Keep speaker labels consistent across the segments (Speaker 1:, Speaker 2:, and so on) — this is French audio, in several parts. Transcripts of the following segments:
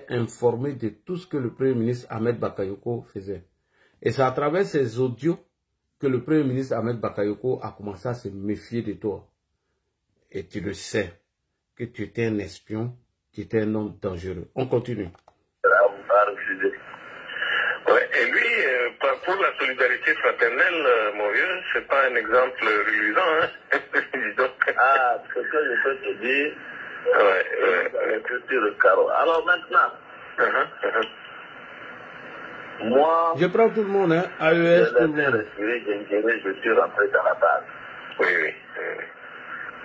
Speaker 1: Informé de tout ce que le Premier ministre Ahmed Bakayoko faisait. Et c'est à travers ces audios que le Premier ministre Ahmed Bakayoko a commencé à se méfier de toi. Et tu le sais, que tu étais un espion, tu étais un homme dangereux. On continue.
Speaker 2: Ouais, et lui, pour la solidarité fraternelle, mon vieux, c'est pas un exemple reluisant, hein.
Speaker 3: Ah, ce que je peux te dire, sur le carreau. Alors maintenant, moi,
Speaker 1: je prends tout le monde, hein, AES, tout le monde.
Speaker 3: Je suis rentré dans la base.
Speaker 2: Oui.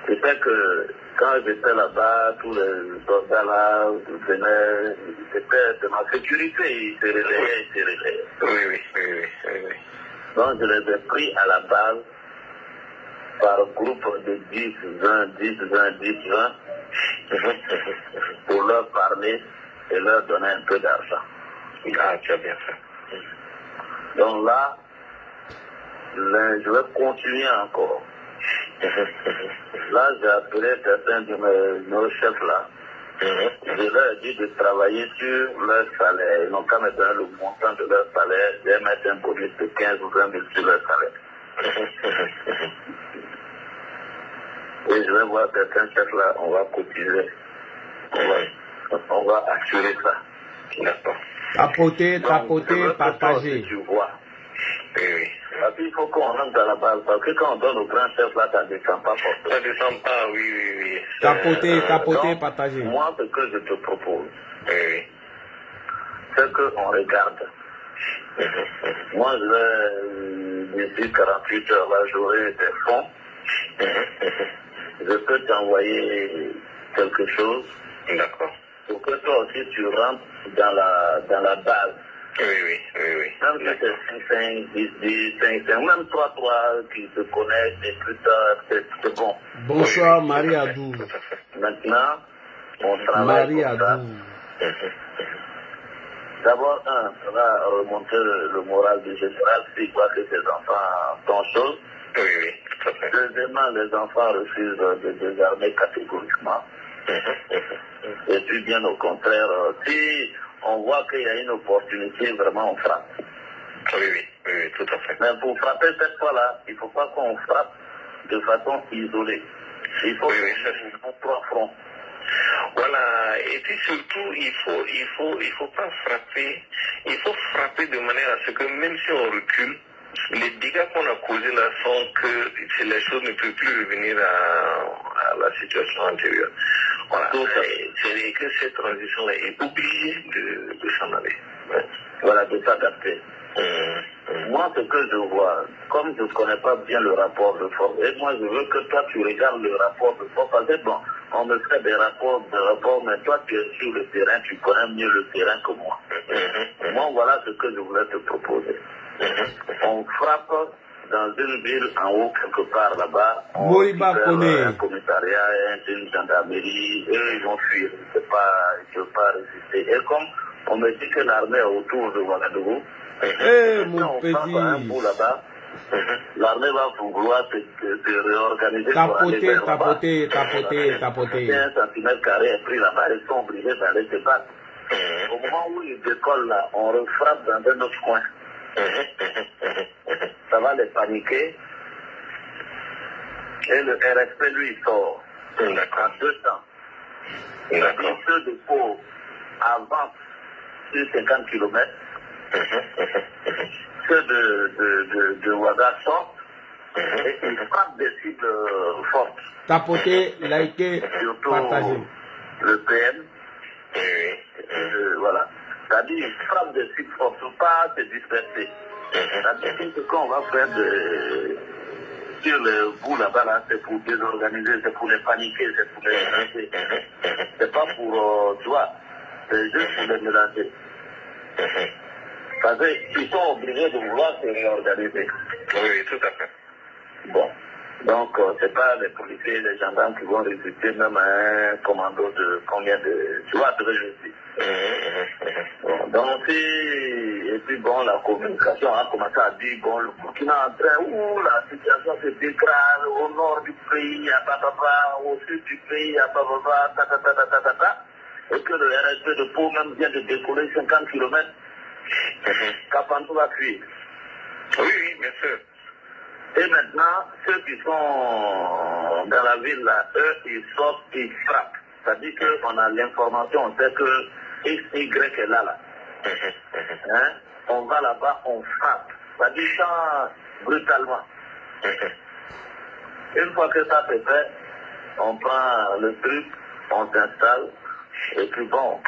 Speaker 3: C'est fait que quand j'étais là-bas, tous les soldats là venaient, c'était de ma sécurité, ils se réveillaient.
Speaker 2: Oui.
Speaker 3: Donc je les ai pris à la base par groupe de 10, 20, 20, pour leur parler et leur donner un peu d'argent.
Speaker 2: Ah, tu as bien fait.
Speaker 3: Donc là, je vais continuer encore. Là, j'ai appelé certains de nos chefs là. Je leur ai dit de travailler sur leur salaire. Ils n'ont qu'à me donner le montant de leur salaire. Je vais mettre un bonus de 15 ou 20 000 sur leur salaire. Et je vais voir certains chefs là, on va cotiser. On va assurer ça.
Speaker 2: D'accord.
Speaker 1: Tapoter, partager.
Speaker 3: Tu vois.
Speaker 2: Oui.
Speaker 3: Parce qu'il faut qu'on rentre dans la base, parce que quand on donne au grand chef là, ça ne descend pas forcément.
Speaker 2: Ça ne descend pas, oui.
Speaker 1: Tapoter, partager.
Speaker 3: Moi, ce que je te propose,
Speaker 2: Oui.
Speaker 3: c'est qu'on regarde. Moi, je vais, d'ici 48 heures, là, j'aurai des fonds. Je peux t'envoyer quelque chose.
Speaker 2: D'accord.
Speaker 3: Pour que toi aussi, tu rentres dans la base.
Speaker 2: Oui.
Speaker 3: Même si c'est 5, même 3 qui se connaissent, et plus tard, c'est bon.
Speaker 1: Bonsoir, Marie Adou.
Speaker 3: Maintenant, on travaille
Speaker 1: Marie
Speaker 3: pour ça.
Speaker 1: Adou.
Speaker 3: D'abord, ça va remonter le moral du général s'il voit que ses enfants font chose.
Speaker 2: Oui, tout à fait.
Speaker 3: Deuxièmement, les enfants refusent de désarmer catégoriquement. Et puis, bien au contraire, si on voit qu'il y a une opportunité, vraiment on frappe.
Speaker 2: Oui, tout à fait.
Speaker 3: Mais pour frapper cette fois-là, il ne faut pas qu'on frappe de façon isolée. Il faut qu'on trois fronts.
Speaker 2: Voilà, et puis surtout, il faut pas frapper, il faut frapper de manière à ce que même si on recule, les dégâts qu'on a causés là font que les choses ne peuvent plus revenir à la situation antérieure. Voilà, c'est que cette transition-là est obligée de s'en aller. Ouais.
Speaker 3: Voilà, de s'adapter. Moi, ce que je vois, comme je ne connais pas bien le rapport de force, et moi je veux que toi tu regardes le rapport de force, parce que bon, on me fait des rapports, mais toi tu es sur le terrain, tu connais mieux le terrain que moi. Moi, voilà ce que je voulais te proposer. On frappe dans une ville en haut, quelque part là-bas, on fait un commissariat, une gendarmerie, eux ils vont fuir, je ne peux pas résister. Et comme on me dit que l'armée est autour de Ouagadougou,
Speaker 1: mon
Speaker 3: petit. Un bout là-bas, l'armée va vouloir se réorganiser.
Speaker 1: Tapoter.
Speaker 3: Un centimètre carré est pris là-bas, ils sont obligés d'aller se battre. Au moment où ils décollent là, on refrappe dans un autre coin. Ça va les paniquer. Et le RSP, lui, il sort. En 2 temps. Et ceux de Pau avancent sur 50 km. Ceux de Ouaga sortent et ils frappent des cibles fortes.
Speaker 1: Tapoter, liker, partager.
Speaker 3: Le PM. Voilà. C'est-à-dire ils frappent des cibles fortes, pour pas se disperser. C'est-à-dire que ce qu'on va faire sur le bout là-bas, là, c'est pour désorganiser, c'est pour les paniquer, c'est pour les mélanger. C'est pas pour, tu vois, c'est juste pour les mélanger. Parce qu'ils sont obligés de vouloir se réorganiser.
Speaker 2: Oui, tout à fait.
Speaker 3: Bon. Donc, c'est pas les policiers et les gendarmes qui vont résister même à un commando de combien de... Tu vois, très juste. Bon, donc, et puis bon, la communication a commencé à dire, bon, le Burkina est en train, la situation se dégrade, au nord du pays, à Bababa, au sud du pays, à Bababa, et que le RSP de Pau même vient de décoller 50 km, Kapandou va fuir.
Speaker 2: Oui, oui, bien sûr.
Speaker 3: Et maintenant, ceux qui sont dans la ville, là, eux, ils sortent, ils frappent. C'est-à-dire qu'on a l'information, on sait que XY est là. Hein? On va là-bas, on frappe. C'est-à-dire ça brutalement. Une fois que ça c'est fait, on prend le truc, on s'installe, et puis bon,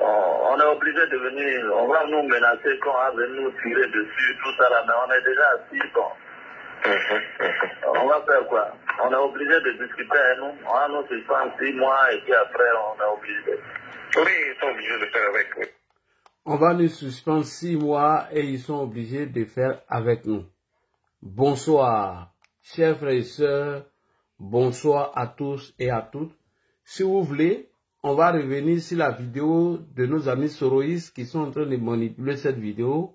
Speaker 3: on est obligé de venir, on va nous menacer qu'on va venir nous tirer dessus, tout ça là, mais on est déjà assis, bon. On va faire quoi? On est obligé de discuter, nous. On va nous suspendre 6 mois et puis après on est obligé.
Speaker 2: Oui, ils sont obligés de faire avec, oui.
Speaker 1: On va nous suspendre 6 mois et ils sont obligés de faire avec nous. Bonsoir, chers frères et sœurs. Bonsoir à tous et à toutes. Si vous voulez, on va revenir sur la vidéo de nos amis soroïstes qui sont en train de manipuler cette vidéo.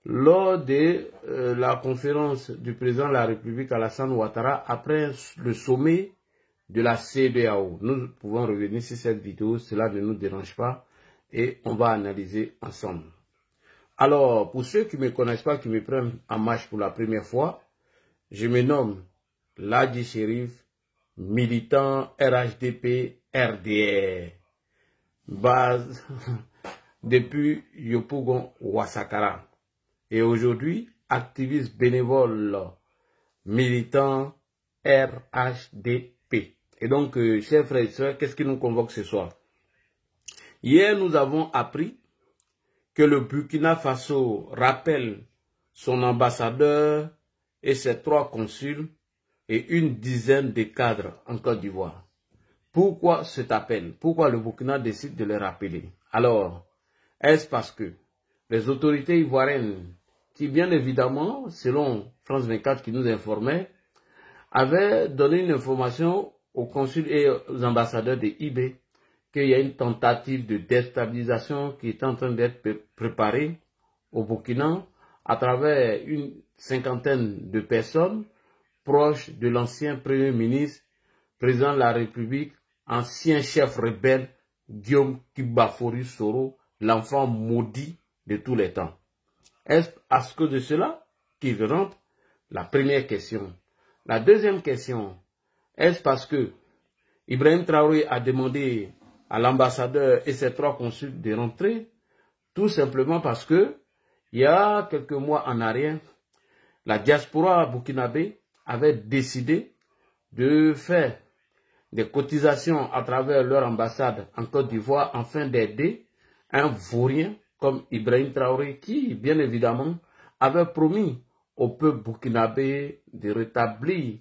Speaker 1: Lors de la conférence du président de la République Alassane Ouattara, après le sommet de la CEDEAO, nous pouvons revenir sur cette vidéo, cela ne nous dérange pas et on va analyser ensemble. Alors, pour ceux qui ne me connaissent pas, qui me prennent en marche pour la première fois, je me nomme Ladji Chérif, militant RHDP RDR, base depuis Yopougon Ouassakara. Et aujourd'hui, activiste bénévole, militant RHDP. Et donc, chers frères et sœurs, qu'est-ce qui nous convoque ce soir? Hier, nous avons appris que le Burkina Faso rappelle son ambassadeur et ses 3 consuls et une dizaine de cadres en Côte d'Ivoire. Pourquoi cet appel? Pourquoi le Burkina décide de les rappeler? Alors, est-ce parce que les autorités ivoiriennes, qui bien évidemment, selon France 24 qui nous informait, avaient donné une information aux consuls et aux ambassadeurs de IB qu'il y a une tentative de déstabilisation qui est en train d'être préparée au Burkina à travers une 50aine de personnes proches de l'ancien Premier ministre, président de la République, ancien chef rebelle Guillaume Kibafori Soro, l'enfant maudit de tous les temps. Est-ce à ce que de cela qu'il rentre? La première question. La deuxième question, est-ce parce que Ibrahim Traoré a demandé à l'ambassadeur et ses 3 consuls de rentrer? Tout simplement parce que, il y a quelques mois en arrière, la diaspora burkinabé avait décidé de faire des cotisations à travers leur ambassade en Côte d'Ivoire afin d'aider un vaurien comme Ibrahim Traoré qui, bien évidemment, avait promis au peuple burkinabé de rétablir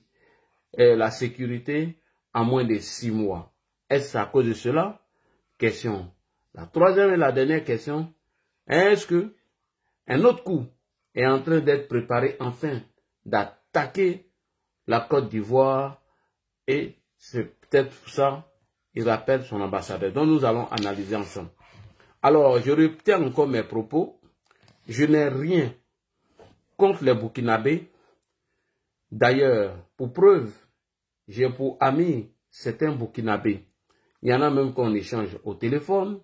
Speaker 1: la sécurité en moins de 6 mois. Est-ce à cause de cela? Question. La troisième et la dernière question, est-ce que un autre coup est en train d'être préparé enfin d'attaquer la Côte d'Ivoire et c'est peut-être pour ça qu'il rappelle son ambassadeur. Donc nous allons analyser ensemble. Alors, je retiens encore mes propos. Je n'ai rien contre les Burkinabés. D'ailleurs, pour preuve, j'ai pour amis certains Burkinabés. Il y en a même qu'on échange au téléphone.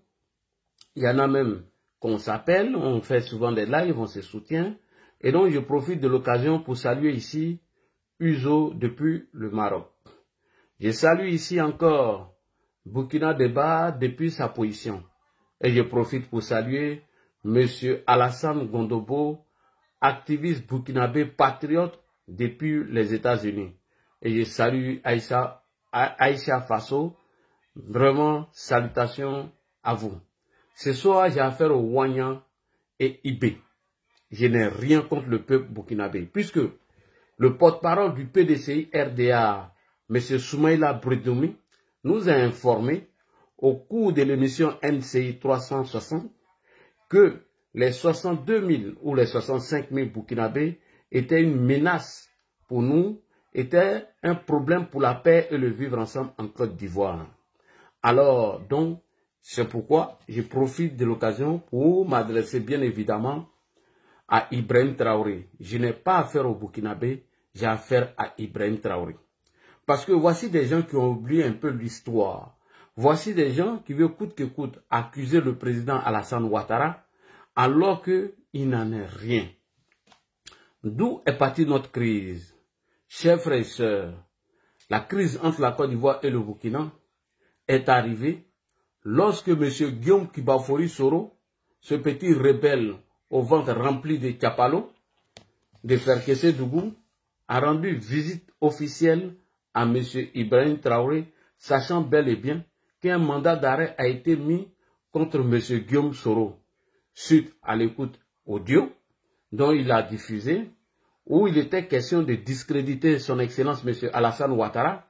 Speaker 1: Il y en a même qu'on s'appelle. On fait souvent des lives, on se soutient. Et donc, je profite de l'occasion pour saluer ici Uzo depuis le Maroc. Je salue ici encore Burkina Deba depuis sa position. Et je profite pour saluer M. Alassane Gondobo, activiste burkinabé patriote depuis les États-Unis. Et je salue Aïcha Faso. Vraiment, salutations à vous. Ce soir, j'ai affaire au Wanya et Ibé. Je n'ai rien contre le peuple burkinabé, puisque le porte-parole du PDCI RDA, M. Soumaïla Bredoumi, nous a informé au cours de l'émission NCI 360 que les 62 000 ou les 65 000 burkinabés étaient une menace pour nous, étaient un problème pour la paix et le vivre ensemble en Côte d'Ivoire. Alors, donc, c'est pourquoi je profite de l'occasion pour m'adresser bien évidemment à Ibrahim Traoré. Je n'ai pas affaire au Burkinabé, j'ai affaire à Ibrahim Traoré. Parce que voici des gens qui ont oublié un peu l'histoire. Voici des gens qui veulent coûte que coûte accuser le président Alassane Ouattara alors qu'il n'en est rien. D'où est partie notre crise? Chers frères et sœurs, la crise entre la Côte d'Ivoire et le Burkina est arrivée lorsque M. Guillaume Kibafori Soro, ce petit rebelle au ventre rempli de Tiapalo, de Ferkessé Dougou, a rendu visite officielle à M. Ibrahim Traoré, sachant bel et bien qu'un mandat d'arrêt a été mis contre M. Guillaume Soro, suite à l'écoute audio dont il a diffusé, où il était question de discréditer son Excellence M. Alassane Ouattara,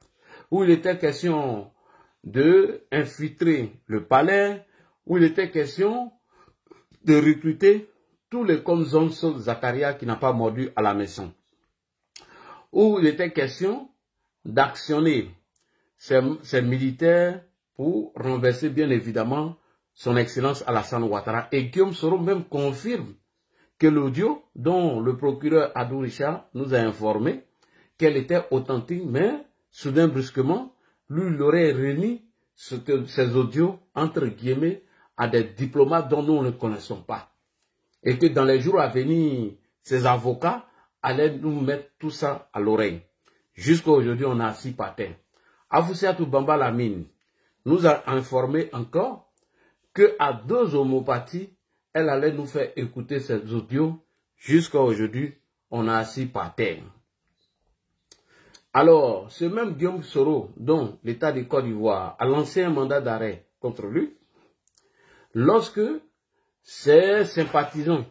Speaker 1: où il était question de infiltrer le palais, où il était question de recruter tous les Komzon Zakaria qui n'a pas mordu à la maison, où il était question d'actionner ces militaires pour renverser bien évidemment son Excellence Alassane Ouattara. Et Guillaume Soro même confirme que l'audio dont le procureur Adou Richard nous a informé qu'elle était authentique, mais soudain brusquement, lui il aurait remis ces audios entre guillemets à des diplomates dont nous ne connaissons pas. Et que dans les jours à venir, ces avocats allaient nous mettre tout ça à l'oreille. Jusqu'à aujourd'hui, on a assis par terre. Afoussiatou Bamba Lamine nous a informé encore qu'à 2 homopathies, elle allait nous faire écouter ces audios. Jusqu'à aujourd'hui, on a assis par terre. Alors, ce même Guillaume Soro, dont l'État de Côte d'Ivoire a lancé un mandat d'arrêt contre lui, lorsque ses sympathisants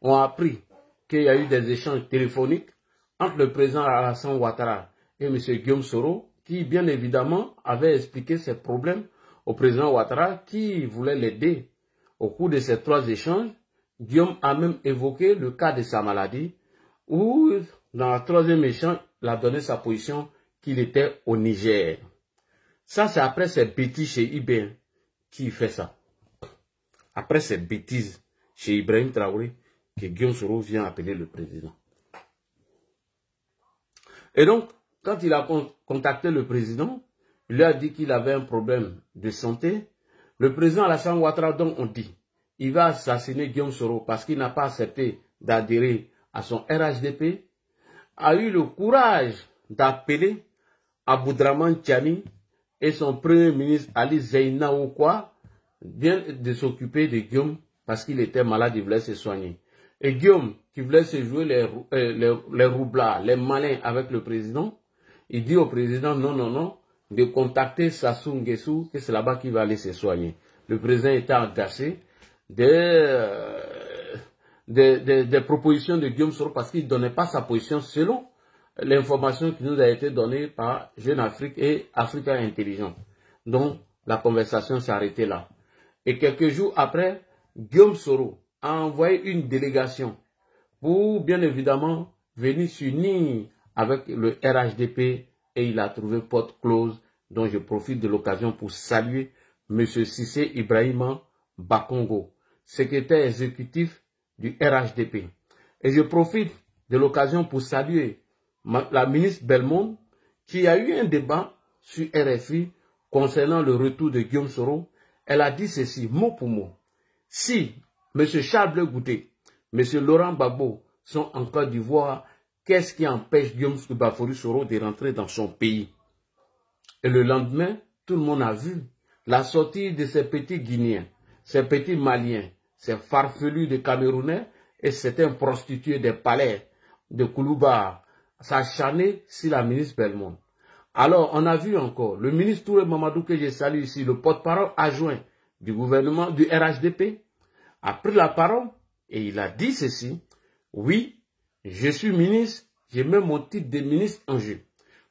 Speaker 1: ont appris qu'il y a eu des échanges téléphoniques entre le président Alassane Ouattara et M. Guillaume Soro, qui bien évidemment avait expliqué ses problèmes au président Ouattara, qui voulait l'aider. Au cours de ces 3 échanges, Guillaume a même évoqué le cas de sa maladie, où dans la 3e échange, il a donné sa position qu'il était au Niger. Ça, c'est après ces bêtises chez IBM qui fait ça. Après ces bêtises chez Ibrahim Traoré, que Guillaume Soro vient appeler le président. Et donc, quand il a contacté le président, il lui a dit qu'il avait un problème de santé. Le président Alassane Ouattara, dont on dit, il va assassiner Guillaume Soro parce qu'il n'a pas accepté d'adhérer à son RHDP, a eu le courage d'appeler Aboudraman Tchani et son premier ministre Ali Zeina Oukwa de s'occuper de Guillaume parce qu'il était malade, il voulait se soigner. Et Guillaume, qui voulait se jouer les roublards, les malins avec le président, il dit au président non, de contacter Sassou Nguesso, que c'est là-bas qu'il va aller se soigner. Le président était agacé des propositions de Guillaume Soro parce qu'il ne donnait pas sa position selon l'information qui nous a été donnée par Jeune Afrique et Africa Intelligent. Donc, la conversation s'est arrêtée là. Et quelques jours après, Guillaume Soro a envoyé une délégation pour, bien évidemment, venir s'unir avec le RHDP et il a trouvé porte close, dont je profite de l'occasion pour saluer M. Cissé Ibrahima Bakongo, secrétaire exécutif du RHDP. Et je profite de l'occasion pour saluer la ministre Belmond, qui a eu un débat sur RFI concernant le retour de Guillaume Soro. Elle a dit ceci, mot pour mot. Si M. Charles Bleu Gouté, M. Laurent Gbagbo sont en Côte d'Ivoire, qu'est-ce qui empêche Guillaume Kibafori Soro de rentrer dans son pays? Et le lendemain, tout le monde a vu la sortie de ces petits Guinéens, ces petits Maliens, ces farfelus de Camerounais et certains prostitués des palais de Koulouba, s'acharner sur la ministre Belmond. Alors, on a vu encore le ministre Touré Mamadou, que je salue ici, le porte-parole adjoint du gouvernement, du RHDP, a pris la parole et il a dit ceci. Oui, je suis ministre, j'ai même mon titre de ministre en jeu.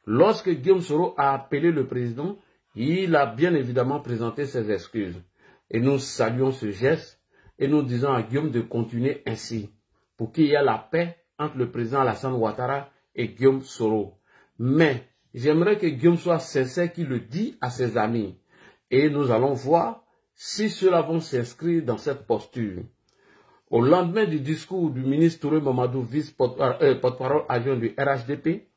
Speaker 1: Lorsque Guillaume Soro a appelé le président, il a bien évidemment présenté ses excuses. Et nous saluons ce geste et nous disons à Guillaume de continuer ainsi pour qu'il y ait la paix entre le président Alassane Ouattara et Guillaume Soro. Mais j'aimerais que Guillaume soit sincère, qu'il le dit à ses amis. Et nous allons voir si ceux-là vont s'inscrire dans cette posture. Au lendemain du discours du ministre Touré Mamadou, porte-parole adjoint du RHDP,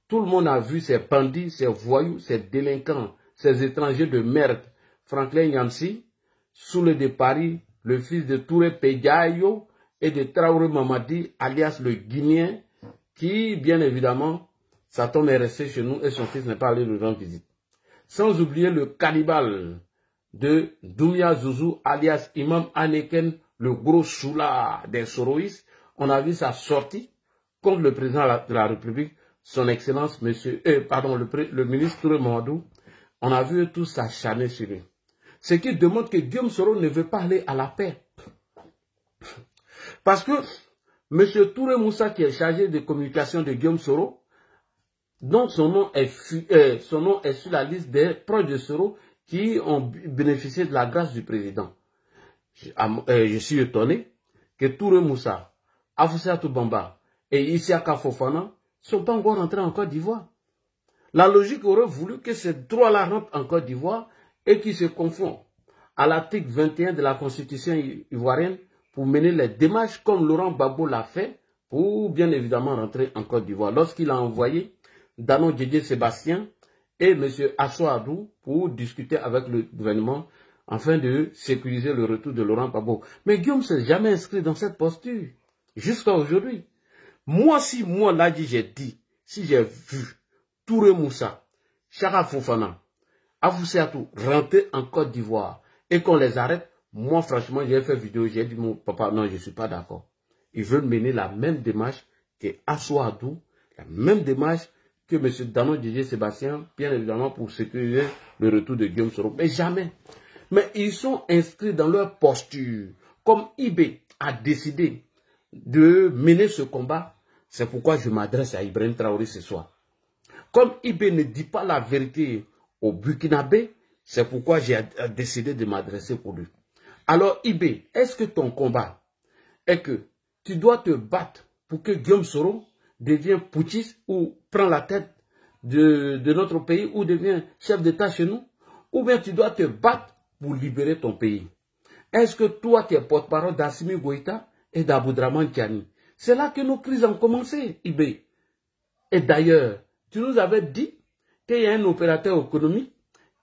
Speaker 1: tout le monde a vu ces bandits, ces voyous, ces délinquants ces étrangers de merde. Franklin Yamsi, Soule de Paris, le fils de Touré Pédiayo et de Traoré Mamadi, alias le Guinéen, qui, bien évidemment, sa tombe est restée chez nous et son fils n'est pas allé lui rendre visite. Sans oublier le cannibale de Doumbia Zouzou, alias Imam Aneken, le gros choula des Soroïs. On a vu sa sortie contre le président de la République, son excellence, le ministre Touré Mamadou. On a vu tout s'acharner sur lui. Ce qui démontre que Guillaume Soro ne veut pas aller à la paix. Parce que M. Touré Moussa, qui est chargé de communication de Guillaume Soro, dont son nom est sur la liste des proches de Soro qui ont bénéficié de la grâce du président. Je suis étonné que Touré Moussa, Afoussata Bamba et Isiaka Fofana ne sont pas encore rentrés en Côte d'Ivoire. La logique aurait voulu que ces trois-là rentrent en Côte d'Ivoire et qu'ils se confondent à l'article 21 de la Constitution ivoirienne pour mener les démarches comme Laurent Gbagbo l'a fait pour bien évidemment rentrer en Côte d'Ivoire. Lorsqu'il a envoyé Danon Djedje Sébastien et M. Assou Adou pour discuter avec le gouvernement afin de sécuriser le retour de Laurent Gbagbo. Mais Guillaume ne s'est jamais inscrit dans cette posture jusqu'à aujourd'hui. Moi, si moi là j'ai dit, si j'ai vu Touré Moussa, Chara Fofana, Afoussata rentrer en Côte d'Ivoire et qu'on les arrête, moi franchement j'ai fait vidéo, j'ai dit mon papa, non je ne suis pas d'accord. Ils veulent mener la même démarche que Assou Adou, la même démarche que M. Danon Djedje Sébastien, bien évidemment pour sécuriser le retour de Guillaume Soro. Mais jamais. Mais ils sont inscrits dans leur posture. Comme IB a décidé de mener ce combat, c'est pourquoi je m'adresse à Ibrahim Traoré ce soir. Comme IB ne dit pas la vérité au Burkinabé, c'est pourquoi j'ai décidé de m'adresser pour lui. Alors IB, est-ce que ton combat est que tu dois te battre pour que Guillaume Soro devienne putschiste ou prend la tête de notre pays ou devient chef d'État chez nous? Ou bien tu dois te battre pour libérer ton pays? Est-ce que toi tu es porte-parole d'Assimi Goïta et d'Aboudraman Tiani? C'est là que nos crises ont commencé, IB. Et d'ailleurs, tu nous avais dit qu'il y a un opérateur économique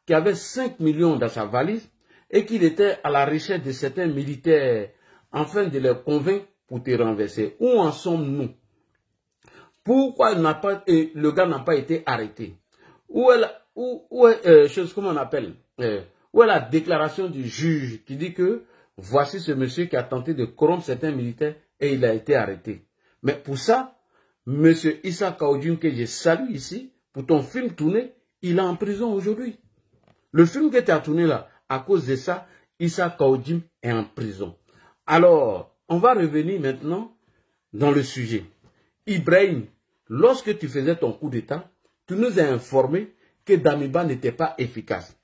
Speaker 1: qui avait 5 millions dans sa valise et qu'il était à la recherche de certains militaires afin de les convaincre pour te renverser. Où en sommes-nous? Pourquoi le gars n'a pas été arrêté? Où est la déclaration du juge qui dit que voici ce monsieur qui a tenté de corrompre certains militaires et il a été arrêté? Mais pour ça, M. Issa Kaoudjim, que je salue ici, pour ton film tourné, il est en prison aujourd'hui. Le film que tu as tourné là, à cause de ça, Issa Kaoudjim est en prison. Alors, on va revenir maintenant dans le sujet. Ibrahim, lorsque tu faisais ton coup d'État, tu nous as informé que Damiba n'était pas efficace.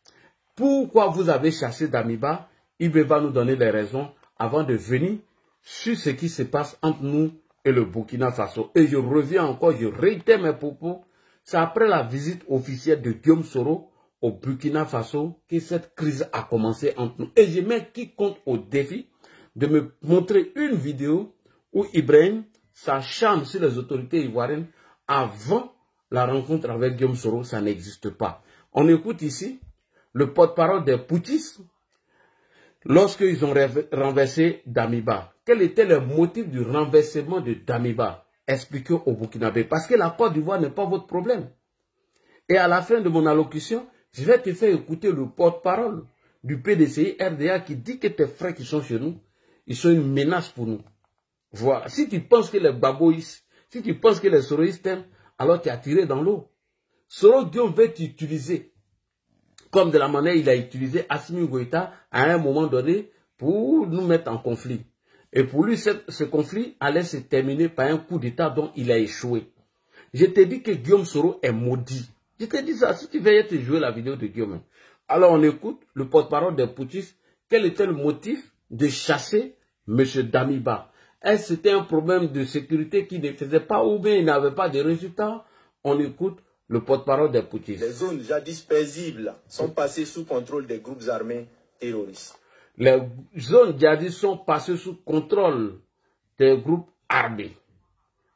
Speaker 1: Pourquoi vous avez chassé Damiba? Ibrahim va nous donner les raisons avant de venir sur ce qui se passe entre nous et le Burkina Faso. Et je reviens encore, je réitère mes propos. C'est après la visite officielle de Guillaume Soro au Burkina Faso que cette crise a commencé entre nous. Et je mets quiconque au défi de me montrer une vidéo où Ibrahim s'acharne sur les autorités ivoiriennes avant la rencontre avec Guillaume Soro. Ça n'existe pas. On écoute ici le porte-parole des putschistes lorsqu'ils ont renversé Damiba. Quel était le motif du renversement de Damiba? Expliquez au Burkinabé. Parce que la Côte d'Ivoire n'est pas votre problème. Et à la fin de mon allocution, je vais te faire écouter le porte-parole du PDCI RDA qui dit que tes frères qui sont chez nous, ils sont une menace pour nous. Voilà. Si tu penses que les baboïs, si tu penses que les soroïstes t'aiment, alors tu es tiré dans l'eau. Soro Guillaume veut t'utiliser comme de la manière il a utilisé Assimi Goïta à un moment donné pour nous mettre en conflit. Et pour lui, ce conflit allait se terminer par un coup d'État dont il a échoué. Je t'ai dit que Guillaume Soro est maudit. Je t'ai dit ça, si tu veux te jouer la vidéo de Guillaume. Alors on écoute le porte-parole des putschistes. Quel était le motif de chasser M. Damiba? Est-ce que c'était un problème de sécurité qui ne faisait pas ou bien il n'avait pas de résultats? On écoute le porte-parole des putschistes.
Speaker 4: Les zones jadis paisibles sont passées sous contrôle des groupes armés terroristes.
Speaker 1: Les zones jadis sont passées sous contrôle des groupes armés.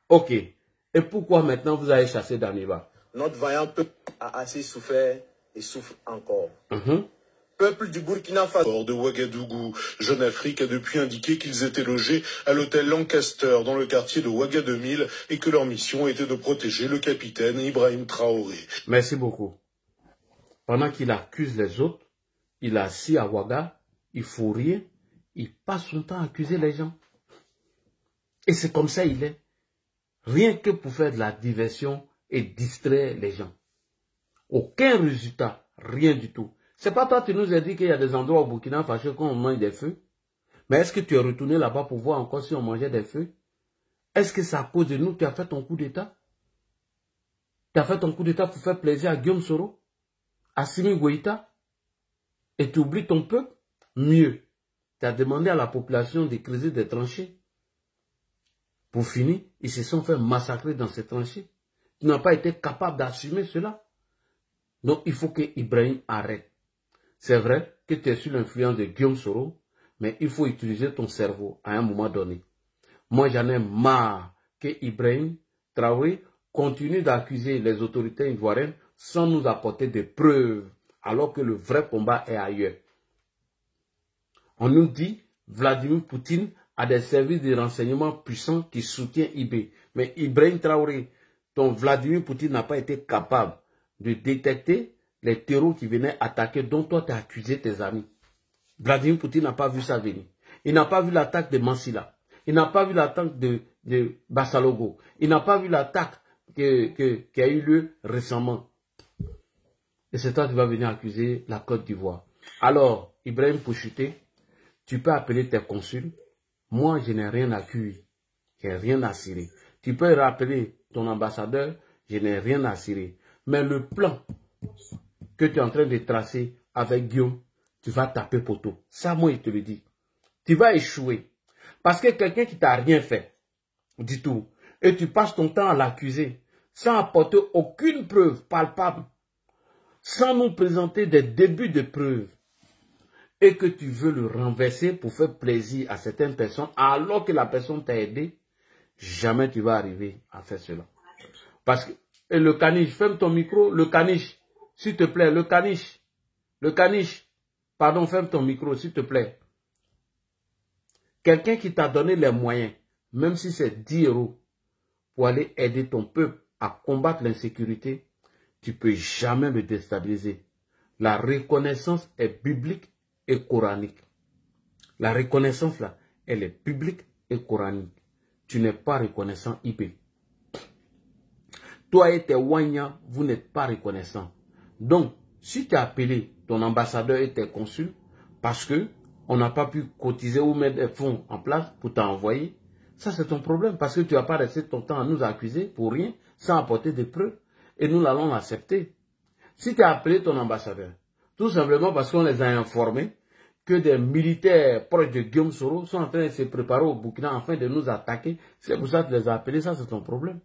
Speaker 1: Ok. Et pourquoi maintenant vous avez chassé Damiba?
Speaker 4: Notre vaillant peuple a assez souffert et souffre encore. Peuple du Burkina Faso.
Speaker 5: Port de Ouagadougou, Jeune Afrique a depuis indiqué qu'ils étaient logés à l'hôtel Lancaster dans le quartier de Ouaga 2000 et que leur mission était de protéger le capitaine Ibrahim Traoré.
Speaker 1: Merci beaucoup. Pendant qu'il accuse les autres, il est assis à Ouaga, il faut rien, il passe son temps à accuser les gens. Et c'est comme ça il est. Rien que pour faire de la diversion et distraire les gens. Aucun résultat, rien du tout. C'est pas toi qui nous as dit qu'il y a des endroits au Burkina Faso quand on mange des feux. Mais est-ce que tu es retourné là-bas pour voir encore si on mangeait des feux? Est-ce que c'est à cause de nous que tu as fait ton coup d'État? Tu as fait ton coup d'État pour faire plaisir à Guillaume Soro, à Assimi Goïta, et tu oublies ton peuple? Mieux, tu as demandé à la population de creuser des tranchées. Pour finir, ils se sont fait massacrer dans ces tranchées. Tu n'as pas été capable d'assumer cela. Donc, il faut que Ibrahim arrête. C'est vrai que tu es sous l'influence de Guillaume Soro, mais il faut utiliser ton cerveau à un moment donné. Moi, j'en ai marre que Ibrahim Traoré continue d'accuser les autorités ivoiriennes sans nous apporter des preuves, alors que le vrai combat est ailleurs. On nous dit Vladimir Poutine a des services de renseignement puissants qui soutiennent IB. Mais Ibrahim Traoré, ton Vladimir Poutine n'a pas été capable de détecter les terreaux qui venaient attaquer, dont toi tu as accusé tes amis. Vladimir Poutine n'a pas vu ça venir. Il n'a pas vu l'attaque de Mansilla. Il n'a pas vu l'attaque de Bassalogo. Il n'a pas vu l'attaque qui a eu lieu récemment. Et c'est toi qui vas venir accuser la Côte d'Ivoire. Alors, Ibrahim Pouchouté, tu peux appeler tes consuls. Moi, je n'ai rien à cuire. Je n'ai rien à cirer. Tu peux rappeler ton ambassadeur. Je n'ai rien à cirer. Mais le plan que tu es en train de tracer avec Guillaume, tu vas taper poteau. Ça, moi, je te le dis. Tu vas échouer. Parce que quelqu'un qui t'a rien fait, du tout, et tu passes ton temps à l'accuser, sans apporter aucune preuve palpable, sans nous présenter des débuts de preuves, et que tu veux le renverser pour faire plaisir à certaines personnes, alors que la personne t'a aidé, jamais tu vas arriver à faire cela. Parce que, et le caniche, ferme ton micro, le caniche, s'il te plaît, le caniche, pardon, ferme ton micro, s'il te plaît. Quelqu'un qui t'a donné les moyens, même si c'est 10 € pour aller aider ton peuple à combattre l'insécurité, tu ne peux jamais le déstabiliser. La reconnaissance est biblique et coranique. La reconnaissance là, elle est biblique et coranique. Tu n'es pas reconnaissant IP. Toi et tes Wanya, vous n'êtes pas reconnaissants. Donc, si tu as appelé ton ambassadeur et tes consuls, parce que on n'a pas pu cotiser ou mettre des fonds en place pour t'envoyer, ça c'est ton problème, parce que tu n'as pas resté ton temps à nous accuser pour rien, sans apporter des preuves, et nous l'allons accepter. Si tu as appelé ton ambassadeur, tout simplement parce qu'on les a informés que des militaires proches de Guillaume Soro sont en train de se préparer au Burkina afin de nous attaquer, c'est pour ça que tu les as appelés, ça c'est ton problème.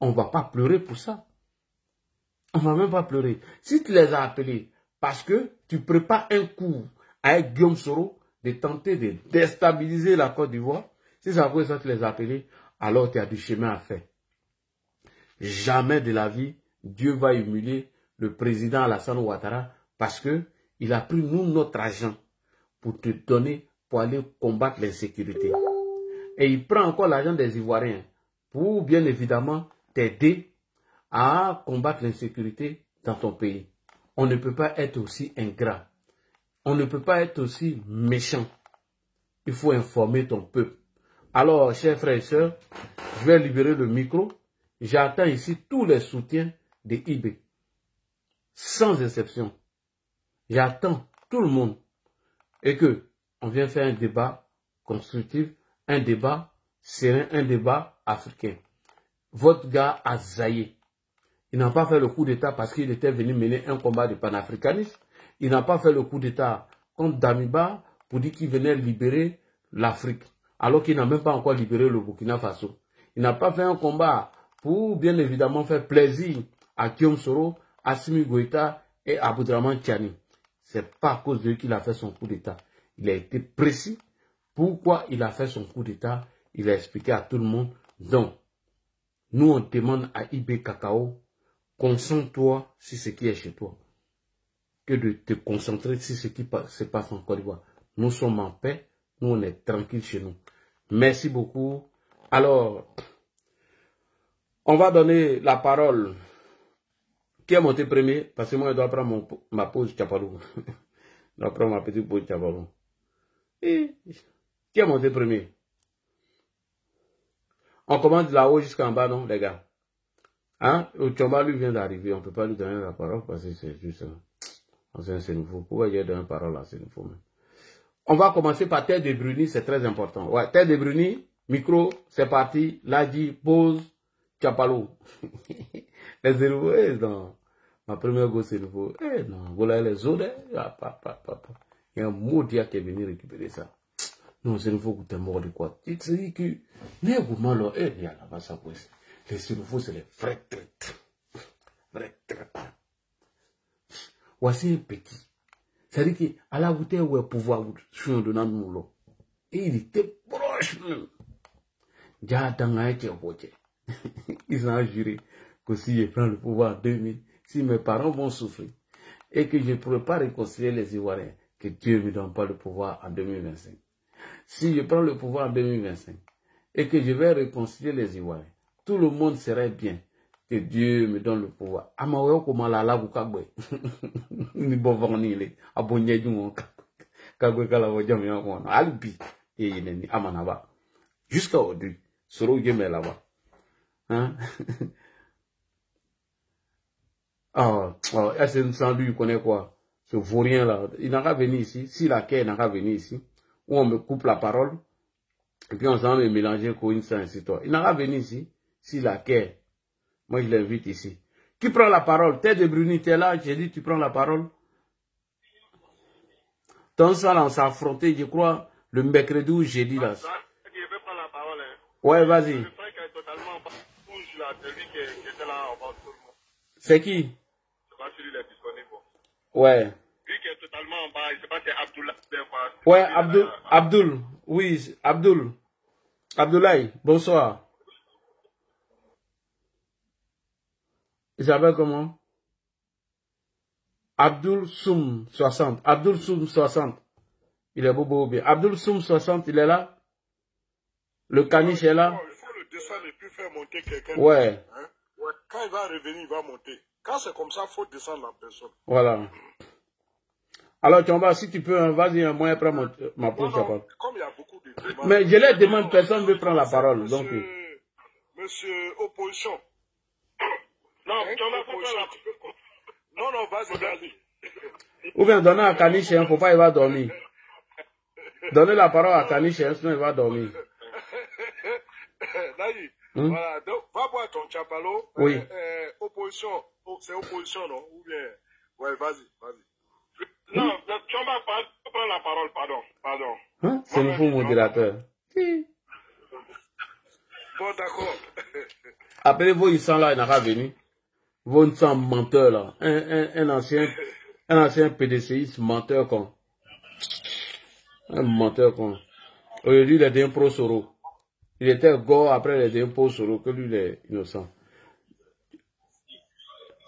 Speaker 1: On ne va pas pleurer pour ça. On ne va même pas pleurer. Si tu les as appelés parce que tu prépares un coup avec Guillaume Soro de tenter de déstabiliser la Côte d'Ivoire, si c'est à cause de ça que tu les as appelés, alors tu as du chemin à faire. Jamais de la vie, Dieu va humilier le président Alassane Ouattara parce qu'il a pris nous notre argent pour te donner pour aller combattre l'insécurité. Et il prend encore l'argent des Ivoiriens pour bien évidemment t'aider à combattre l'insécurité dans ton pays. On ne peut pas être aussi ingrat. On ne peut pas être aussi méchant. Il faut informer ton peuple. Alors, chers frères et sœurs, je vais libérer le micro. J'attends ici tous les soutiens de IB. Sans exception. J'attends tout le monde. Et que on vient faire un débat constructif, un débat serein, un débat africain. Votre gars a zaillé. Il n'a pas fait le coup d'État parce qu'il était venu mener un combat de panafricanisme. Il n'a pas fait le coup d'État contre Damiba pour dire qu'il venait libérer l'Afrique, alors qu'il n'a même pas encore libéré le Burkina Faso. Il n'a pas fait un combat pour bien évidemment faire plaisir à Guillaume Soro, Assimi Goïta et Aboudraman Tchani. C'est pas à cause de lui qu'il a fait son coup d'État. Il a été précis. Pourquoi il a fait son coup d'État? Il a expliqué à tout le monde. Donc, nous on demande à IB Cacao, concentre-toi sur ce qui est chez toi. que de te concentrer sur ce qui se passe en Côte d'Ivoire. Nous sommes en paix, nous on est tranquille chez nous. Merci beaucoup. Alors, on va donner la parole. Qui est monté premier? Parce que moi, je dois prendre ma pause Tchapalou. Je dois prendre ma petite pause Tchapalou. Qui est monté premier? On commence là-haut jusqu'en bas, non, les gars? Hein? Tchamba, lui, vient d'arriver. On ne peut pas lui donner la parole parce que c'est juste... C'est nouveau. Pourquoi il y a donné la parole là? C'est nouveau, même. On va commencer par Terre de Bruni, c'est très important. Ouais, Terre de Bruni, micro, c'est parti. Ladji, pause, Tchapalou. Les nouveaux, non. Ma première gosse, c'est nouveau. Non, voilà les autres. Il y a un mot qui est venu récupérer ça. Non, c'est nouveau que tu es mort de quoi. Tu te dis que, les goumans, il y a là-bas, ça peut. Les cerveaux, c'est les vrais traites. Vrais traites. Voici un petit. C'est-à-dire qu'à la hauteur où il pouvoir sur de nous, et il était proche. Ils ont juré que si je prends le pouvoir en 2000, si mes parents vont souffrir et que je ne pourrai pas réconcilier les Ivoiriens, que Dieu ne me donne pas le pouvoir en 2025. Si je prends le pouvoir en 2025 et que je vais réconcilier les Ivoiriens, tout le monde serait bien. Que Dieu me donne le pouvoir. Amawe ko malala ku kagbe. Ni bovani le abonye jungo kagbe kala wo jam yo ko na albi e ni amanaba. Jusqu'à aujourd'hui, soro yeme là-bas. Hein? Est-ce sans lui connaît quoi? Ce vaurien là, il n'a qu'à venir ici. Si la quai n'a qu'à venir ici, où on me coupe la parole et puis on s'en va mélanger comme une sans histoire. Il n'a qu'à venir ici. Si la quai. Moi, je l'invite ici. Qui prend la parole? Terre de Bruni, t'es là, j'ai dit, tu prends la parole. Dans ça, là, on s'est affronté, je crois, le mercredi ou jeudi, là.
Speaker 6: Je vais prendre la parole. Hein.
Speaker 1: Ouais, vas-y.
Speaker 6: Le frère qui est totalement rouge, là, celui qui était là avant tout le monde.
Speaker 1: C'est qui?
Speaker 6: Je sais pas si lui est disponible.
Speaker 1: Ouais.
Speaker 6: Lui qui est totalement en bas, je sais pas si c'est Abdoulaye.
Speaker 1: Ouais, Abdoul. Oui, Abdoul. Abdoulaye, bonsoir. Il s'appelle comment? Abdoul Soum 60. Abdoul Soum 60. Il est beau bien. Abdoul Soum 60, il est là? Le caniche est là?
Speaker 6: Il faut le descendre et puis faire monter quelqu'un.
Speaker 1: Ouais.
Speaker 6: Hein? Ouais. Quand il va revenir, il va monter. Quand c'est comme ça, il faut descendre la personne.
Speaker 1: Voilà. Alors, Tchamba, si tu peux, vas-y, moi, prends ma pause.
Speaker 6: Comme il y a beaucoup de demandes.
Speaker 1: Mais je les demande, personne ne veut prendre la parole.
Speaker 6: Monsieur Opposition. Non, non, vas-y.
Speaker 1: Ou bien donner à Kaniche, il ne faut pas, il va dormir. Donnez la parole à Kaniche, sinon il va dormir.
Speaker 6: Voilà, donc va boire ton chapalo.
Speaker 1: Oui.
Speaker 6: Opposition, c'est opposition, non? Ou bien. Ouais, vas-y. Non, tu vas prendre la parole, pardon.
Speaker 1: Hein? C'est le faux modérateur.
Speaker 6: Bon, d'accord.
Speaker 1: Après, vous, ils sont là, il n'a pas venu. Vous, sont menteur, là. Un ancien PDCiste menteur, con. Un menteur, con. Aujourd'hui, il est d'un pro Soro. Il était gore, après, il est d'un pro Soro, que lui, il est innocent.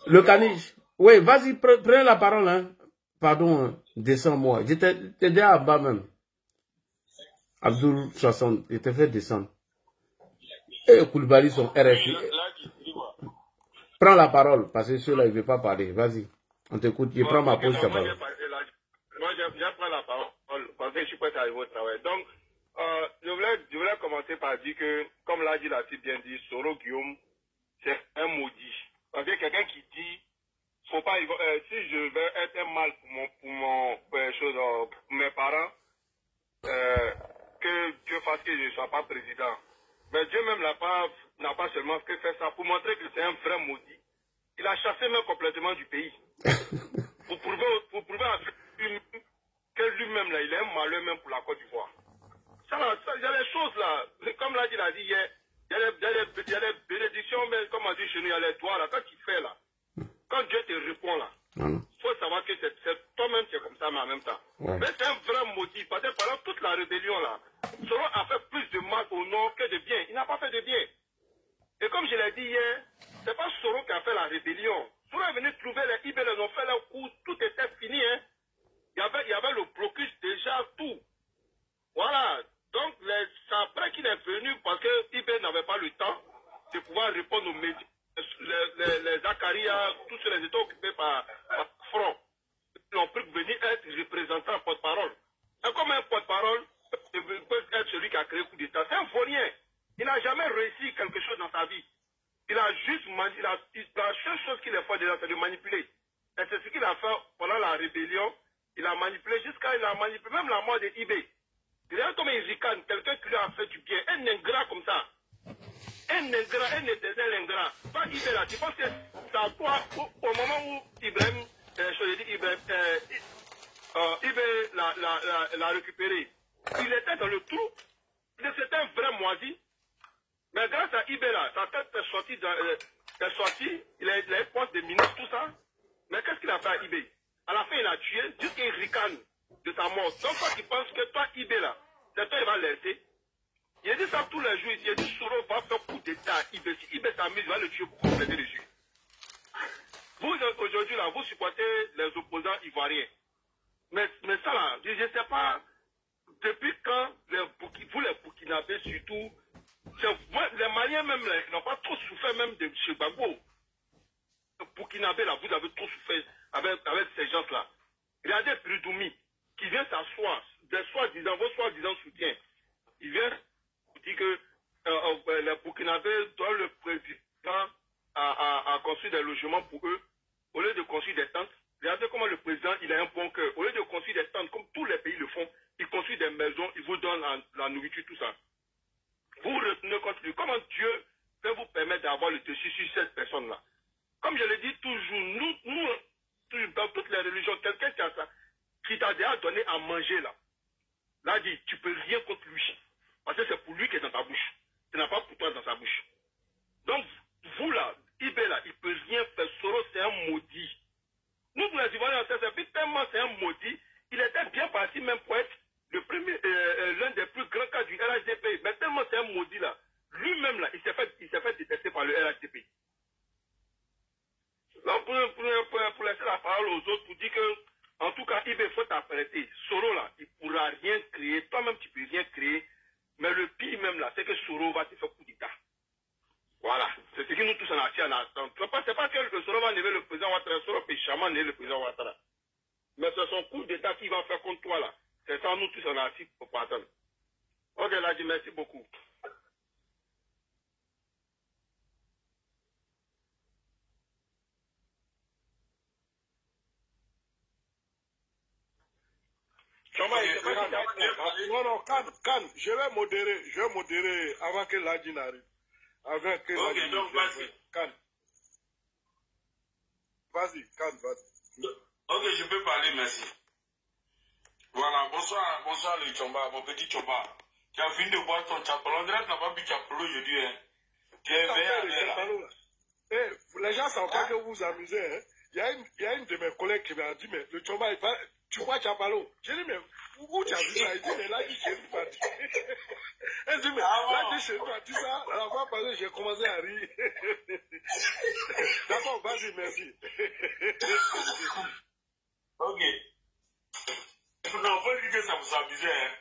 Speaker 1: Le caniche. Oui, vas-y, prends la parole, hein. Pardon, descends-moi. J'étais déjà en bas même. Abdoul 60, il était fait descendre. Et Koulibaly, son RFI. Prends la parole, parce que ceux-là, ils ne veulent pas parler. Vas-y, on t'écoute. Je prends ma pause.
Speaker 6: Moi, je prends la parole, parce que je suis prêt à arriver au travail. Donc, je voulais commencer par dire que, comme l'a dit la si bien dit, Soro Guillaume, c'est un maudit. Parce que quelqu'un qui dit, faut pas, si je veux être un mal pour mes parents, que Dieu fasse que je ne sois pas président. Mais Dieu même n'a pas seulement fait ça pour montrer que c'est un vrai maudit. Il a chassé même complètement du pays. pour prouver à lui que lui-même, là, il est un malheur même pour la Côte d'Ivoire. Il y a des choses là, comme l'a dit hier, il y a des bénédictions, mais comme on dit chez nous, il y a les doigts là, quand tu fais là, quand Dieu te répond là, il faut savoir que c'est toi-même qui es comme ça, mais en même temps. Ouais. Mais c'est un vrai motif, parce que pendant toute la rébellion là, Soro a fait plus de mal au nord que de bien. Il n'a pas fait de bien. Et comme je l'ai dit hier, c'est pas Soro qui a fait la rébellion. Soro est venu trouver les IB, ils ont fait leur coup, tout était fini. Hein. Il y avait le blocus déjà, tout. Voilà. Donc, c'est après qu'il est venu, parce que IB n'avait pas le temps de pouvoir répondre aux médias. Les Zakaria, tous les états occupés par Front, ils ont pris venir être représentant porte-parole. Et comme un porte-parole peut être celui qui a créé le coup d'État, c'est un vaurien. Il n'a jamais réussi quelque chose dans sa vie. Il a juste la seule chose qu'il a fait déjà, c'est de manipuler. Et c'est ce qu'il a fait pendant la rébellion. Il a manipulé jusqu'à il a manipulé même la mort de IB. Regarde comme il ricane, quelqu'un qui lui a fait du bien, un ingrat comme ça. Un ingrat, un éternel ingrat. Pas IB là, tu penses que c'est à toi, au moment où Ibrahim, IB l'a récupéré, il était dans le trou. C'était un vrai moisi. Mais grâce à IB là, sa tête est sortie, il a eu poste de ministre, tout ça. Mais qu'est-ce qu'il a fait à IB? À la fin, il a tué, jusqu'à qu'il ricane de sa mort. Donc, toi qui penses que toi, IB là, c'est toi, il va laisser. Il a dit ça tous les jours. Il a dit Soro va faire coup d'État à IB. Si IB s'amuse, il va le tuer pour compléter le jeu. Vous, aujourd'hui, là, vous supportez les opposants ivoiriens. Mais ça, là, je ne sais pas, depuis quand vous, les Burkinabés, surtout, les Maliens même, là, ils n'ont pas trop souffert même de chez Gbagbo. Les Burkinabés, là, vous avez trop souffert avec ces gens-là. Regardez Pridoumi, qui vient s'asseoir, des soi-disant, vos soi-disant soutiens. Il vient dire que les Burkinabés doivent le président à construire des logements pour eux, au lieu de construire des tentes. Regardez comment le président, il a un bon cœur. Au lieu de construire des tentes, comme tous les pays le font, il construit des maisons, il vous donne la nourriture, tout ça. Vous retenez compte de comment Dieu peut vous permettre d'avoir le dessus sur cette personne-là. Comme je le dis toujours, nous, dans toutes les religions, quelqu'un qui t'a déjà donné à manger là, là dit, tu peux rien contre lui. Parce que c'est pour lui qui est dans ta bouche. Ce n'est pas pour toi dans sa bouche. Donc, vous là, IB là, il ne peut rien faire. Soro, c'est un maudit. Nous, les Ivoiriens, tellement c'est un maudit. Il était bien parti même pour être l'un des plus grands cas du RHDP. Mais tellement c'est un maudit là. Lui-même là, il s'est fait détester par le RHDP. Donc, pour laisser la parole aux autres, pour dire que, en tout cas, IB faut t'apprêter. Soro là, il ne pourra rien créer. Toi-même, tu ne peux rien créer. Mais le pire même là, c'est que Soro va te faire coup d'État. Voilà. C'est ce qui nous tous en a assis à l'instant. C'est pas que Soro va enlever le président Ouattara. Soro peut jamais enlever le président Ouattara. Mais c'est son coup d'État qu'il va faire contre toi là. C'est ça, nous tous en a assis pour attendre. Ok, là, je merci beaucoup.
Speaker 7: Non, Khan, je vais modérer avant que Ladji n'arrive.
Speaker 8: Ok, donc vas-y.
Speaker 7: Khan. Vas-y, vas-y.
Speaker 8: Ok, je peux parler, merci. Voilà, bonsoir le Tchomba, mon petit Tchomba. Tu as fini de boire ton chapalo. On dirait que tu n'as pas bu chapalo aujourd'hui, hein. Tu es veillé là.
Speaker 7: Les gens savent pas que vous vous amusez, hein. Il y a une de mes collègues qui m'a dit, mais le Tchomba, tu vois chapalo? J'ai dit, mais où tu as vu ça? Il dit, mais là, il chérit pas. Elle dit, mais là, il chérit pas. Tu ça? La fois passée, j'ai commencé à rire. D'accord, vas-y, merci.
Speaker 8: Ok. Non, faut dire que ça vous amusait, hein.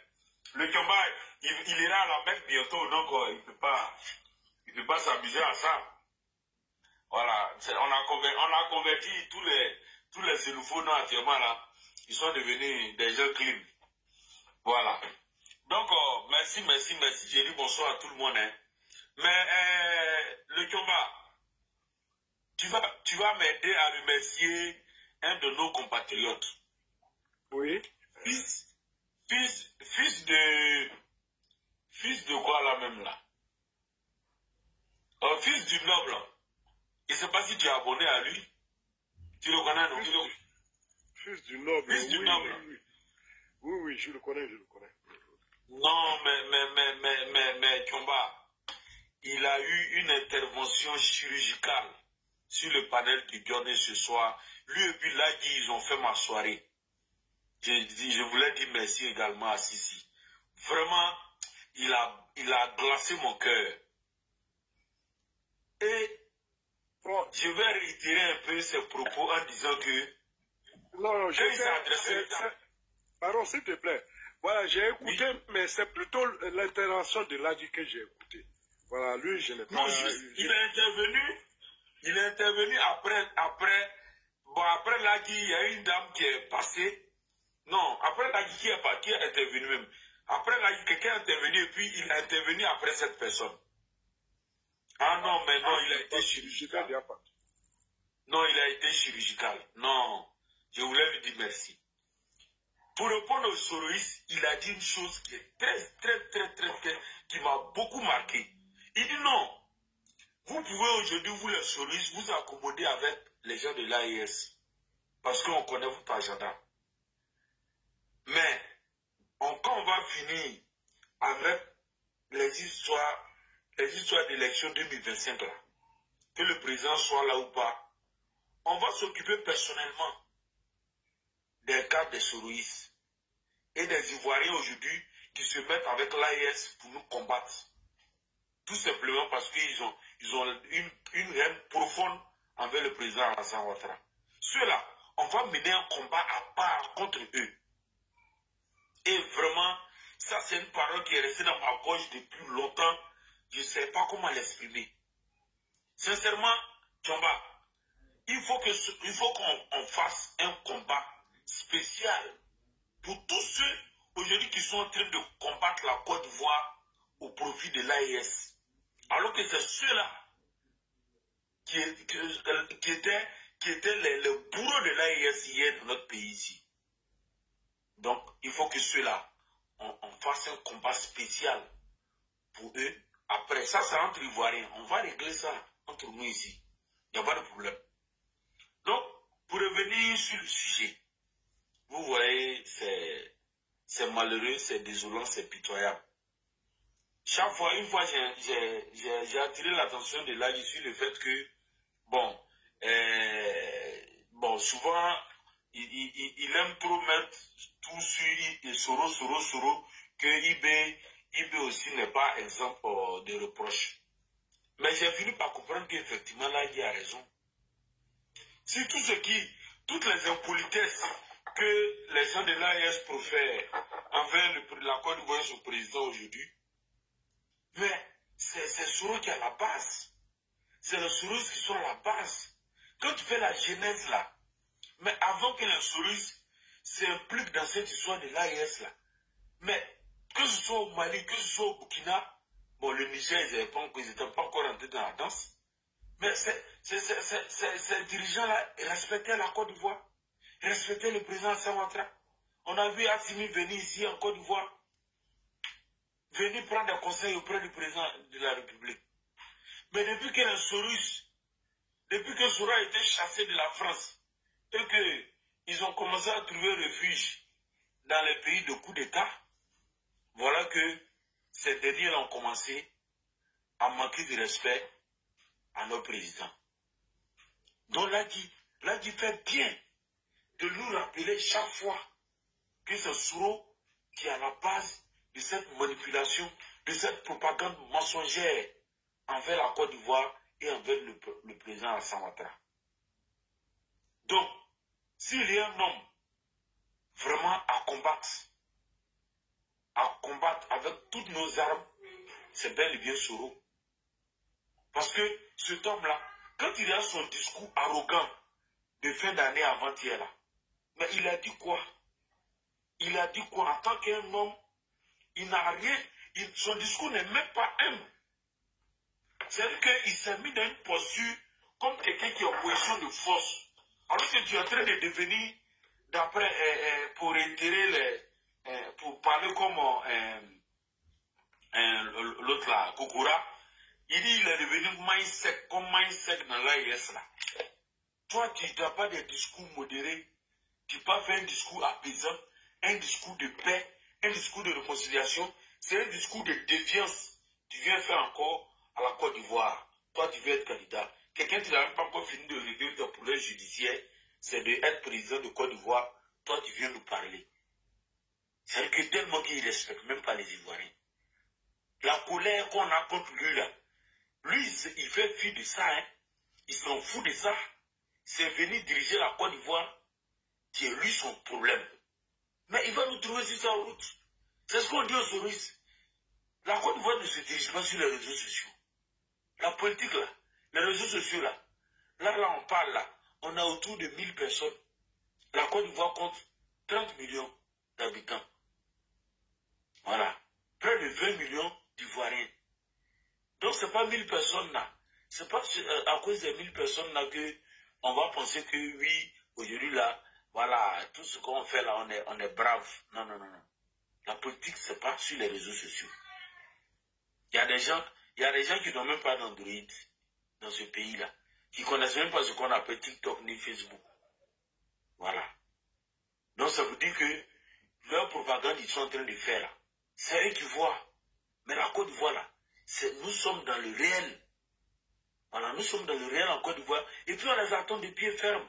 Speaker 8: Le Tchomba, il ira à la Mecque bientôt, donc il peut pas s'amuser à ça. Voilà, on a converti tous les xénophobes actuellement là. Ils sont devenus des gens clean. Voilà. Donc, merci. J'ai dit bonsoir à tout le monde. Hein. Mais, le Tchomba, tu vas m'aider à remercier un de nos compatriotes.
Speaker 7: Oui.
Speaker 8: Fils de quoi là même là? Fils du noble. Je ne sais pas si tu es abonné à lui. Tu le connais, non?
Speaker 7: Fils du noble.
Speaker 8: Fils du noble.
Speaker 7: Oui, je le connais.
Speaker 8: Non, mais Tchomba, il a eu une intervention chirurgicale sur le panel du Journée ce soir. Lui et puis Ladji, ils ont fait ma soirée. Je voulais dire merci également à Sissi. Vraiment, il a glacé mon cœur. Et
Speaker 7: Bon.
Speaker 8: Je vais réitérer un peu ses propos en disant que...
Speaker 7: Non, pardon, s'il te plaît. Voilà, j'ai écouté, oui. Mais c'est plutôt l'intervention de Ladi que j'ai écouté. Voilà, lui, je n'ai pas...
Speaker 8: Non, il est intervenu après Ladi, il y a une dame qui est passée. Non, après Ladi qui est intervenu même. Après Ladi, quelqu'un est intervenu et puis il est intervenu après cette personne. Ah non, mais non, il a été chirurgical. Non, il a été chirurgical. Non, je voulais lui dire merci. Pour répondre aux soroïstes, il a dit une chose qui est qui m'a beaucoup marqué. Il dit non, vous pouvez aujourd'hui, vous les soroïstes, vous accommoder avec les gens de l'AES. Parce qu'on connaît votre agenda. Mais, quand on va finir avec les histoires d'élection 2025 là, que le président soit là ou pas, on va s'occuper personnellement des cas des soroïstes et des Ivoiriens aujourd'hui qui se mettent avec l'AES pour nous combattre. Tout simplement parce qu'ils ont une haine profonde envers le président Alassane Ouattara. Ceux-là, on va mener un combat à part contre eux. Et vraiment, ça c'est une parole qui est restée dans ma poche depuis longtemps. Je ne sais pas comment l'exprimer. Sincèrement, Tchamba, il faut qu'on fasse un combat spécial pour tous ceux aujourd'hui qui sont en train de combattre la Côte d'Ivoire au profit de l'AES. Alors que c'est ceux-là qui étaient les bourreaux de l'AES hier dans notre pays ici. Donc, il faut que ceux-là, on fasse un combat spécial pour eux. Après, ça, c'est entre Ivoiriens. On va régler ça entre nous ici. Il n'y a pas de problème. Donc, pour revenir sur le sujet, vous voyez, c'est malheureux, c'est désolant, c'est pitoyable. Chaque fois, une fois, j'ai attiré l'attention de là sur le fait que, souvent, il aime trop mettre tout sur Soro, que IB aussi n'est pas exemple de reproche. Mais j'ai fini par comprendre qu'effectivement, là, il a raison. Si toutes les impolitesses que les gens de l'AES profèrent envers la Côte d'Ivoire son président aujourd'hui, mais c'est Soro qui est à la base. C'est les Soros qui sont à la base. Quand tu fais la genèse là, mais avant que les Soros s'impliquent dans cette histoire de l'AES là, mais que ce soit au Mali, que ce soit au Burkina, le Niger, ils n'étaient pas encore entrés dans la danse, mais ces dirigeants-là respectaient la Côte d'Ivoire, respectaient le président Alassane Ouattara. On a vu Assimi venir ici en Côte d'Ivoire, venir prendre des conseils auprès du président de la République. Mais depuis que Soro a été chassé de la France et qu'ils ont commencé à trouver refuge dans les pays de coup d'État, voilà que ces derniers ont commencé à manquer de respect à nos présidents. Donc Ladi fait bien de nous rappeler chaque fois que c'est Soro qui est à la base de cette manipulation, de cette propagande mensongère envers la Côte d'Ivoire et envers le président Alassane Ouattara. Donc, s'il y a un homme vraiment à combattre avec toutes nos armes, c'est bel et bien Soro. Parce que cet homme-là, quand il a son discours arrogant de fin d'année avant-hier là, mais il a dit quoi? Il a dit quoi? En tant qu'un homme, il n'a rien, son discours n'est même pas humble. C'est-à-dire qu'il s'est mis dans une posture comme quelqu'un qui est en position de force. Alors que tu es en train de devenir, d'après, pour réitérer pour parler comme l'autre là, Kokura, il dit qu'il est devenu comme mindset dans l'AES là. Toi, tu n'as pas de discours modérés, tu n'as pas fait un discours apaisant, un discours de paix, un discours de réconciliation, c'est un discours de défiance. Tu viens faire encore à la Côte d'Ivoire. Toi, tu veux être candidat. Quelqu'un qui n'a même pas encore fini de régler ton problème judiciaire, c'est d'être président de Côte d'Ivoire. Toi, tu viens nous parler. C'est-à-dire que tellement qu'il ne respecte même pas les Ivoiriens. La colère qu'on a contre lui, là, lui, il fait fi de ça, hein. il s'en fout de ça. C'est venir diriger la Côte d'Ivoire qui est lui son problème. Mais il va nous trouver sur sa route. C'est ce qu'on dit aux souris. La Côte d'Ivoire ne se dirige pas sur les réseaux sociaux. La politique là, les réseaux sociaux là, là on parle là, on a autour de 1000 personnes. La Côte d'Ivoire compte 30 millions d'habitants. Voilà. Près de 20 millions d'Ivoiriens. Donc c'est pas 1000 personnes là. C'est pas à cause des 1000 personnes là que on va penser que oui, aujourd'hui là, voilà, tout ce qu'on fait là, on est brave. Non. La politique, c'est pas sur les réseaux sociaux. Il y a des gens qui n'ont même pas d'Android dans ce pays-là, qui connaissent même pas ce qu'on appelle TikTok ni Facebook. Voilà. Donc ça veut dire que leur propagande, ils sont en train de faire là. C'est eux qui voient. Mais la Côte d'Ivoire là, nous sommes dans le réel. Voilà, nous sommes dans le réel en Côte d'Ivoire. Et puis on les attend de pied ferme.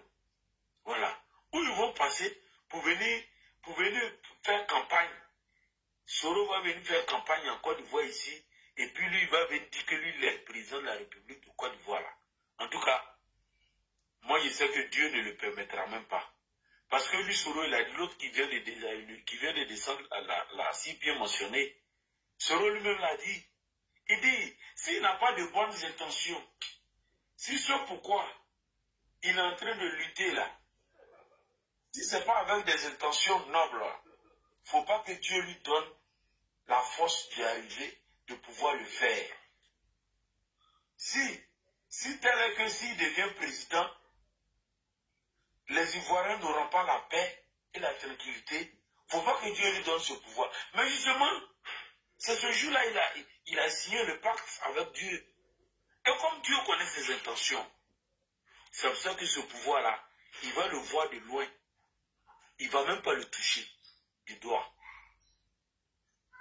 Speaker 8: Voilà. Où ils vont passer pour venir faire campagne. Soro va venir faire campagne en Côte d'Ivoire ici. Et puis lui, il va venir dire que lui, il est le président de la République de Côte d'Ivoire là. En tout cas, moi je sais que Dieu ne le permettra même pas. Parce que lui, Soro, il a dit l'autre qui vient de descendre à la si bien mentionnée. Soro lui-même l'a dit. Il dit, s'il n'a pas de bonnes intentions, si c'est pourquoi il est en train de lutter là, si ce n'est pas avec des intentions nobles, il ne faut pas que Dieu lui donne la force d'y arriver, de pouvoir le faire. Si tel est que s'il devient président, les Ivoiriens n'auront pas la paix et la tranquillité, il ne faut pas que Dieu lui donne ce pouvoir. Mais justement, c'est ce jour-là, il a signé le pacte avec Dieu. Et comme Dieu connaît ses intentions, c'est pour ça que ce pouvoir-là, il va le voir de loin. Il ne va même pas le toucher du doigt.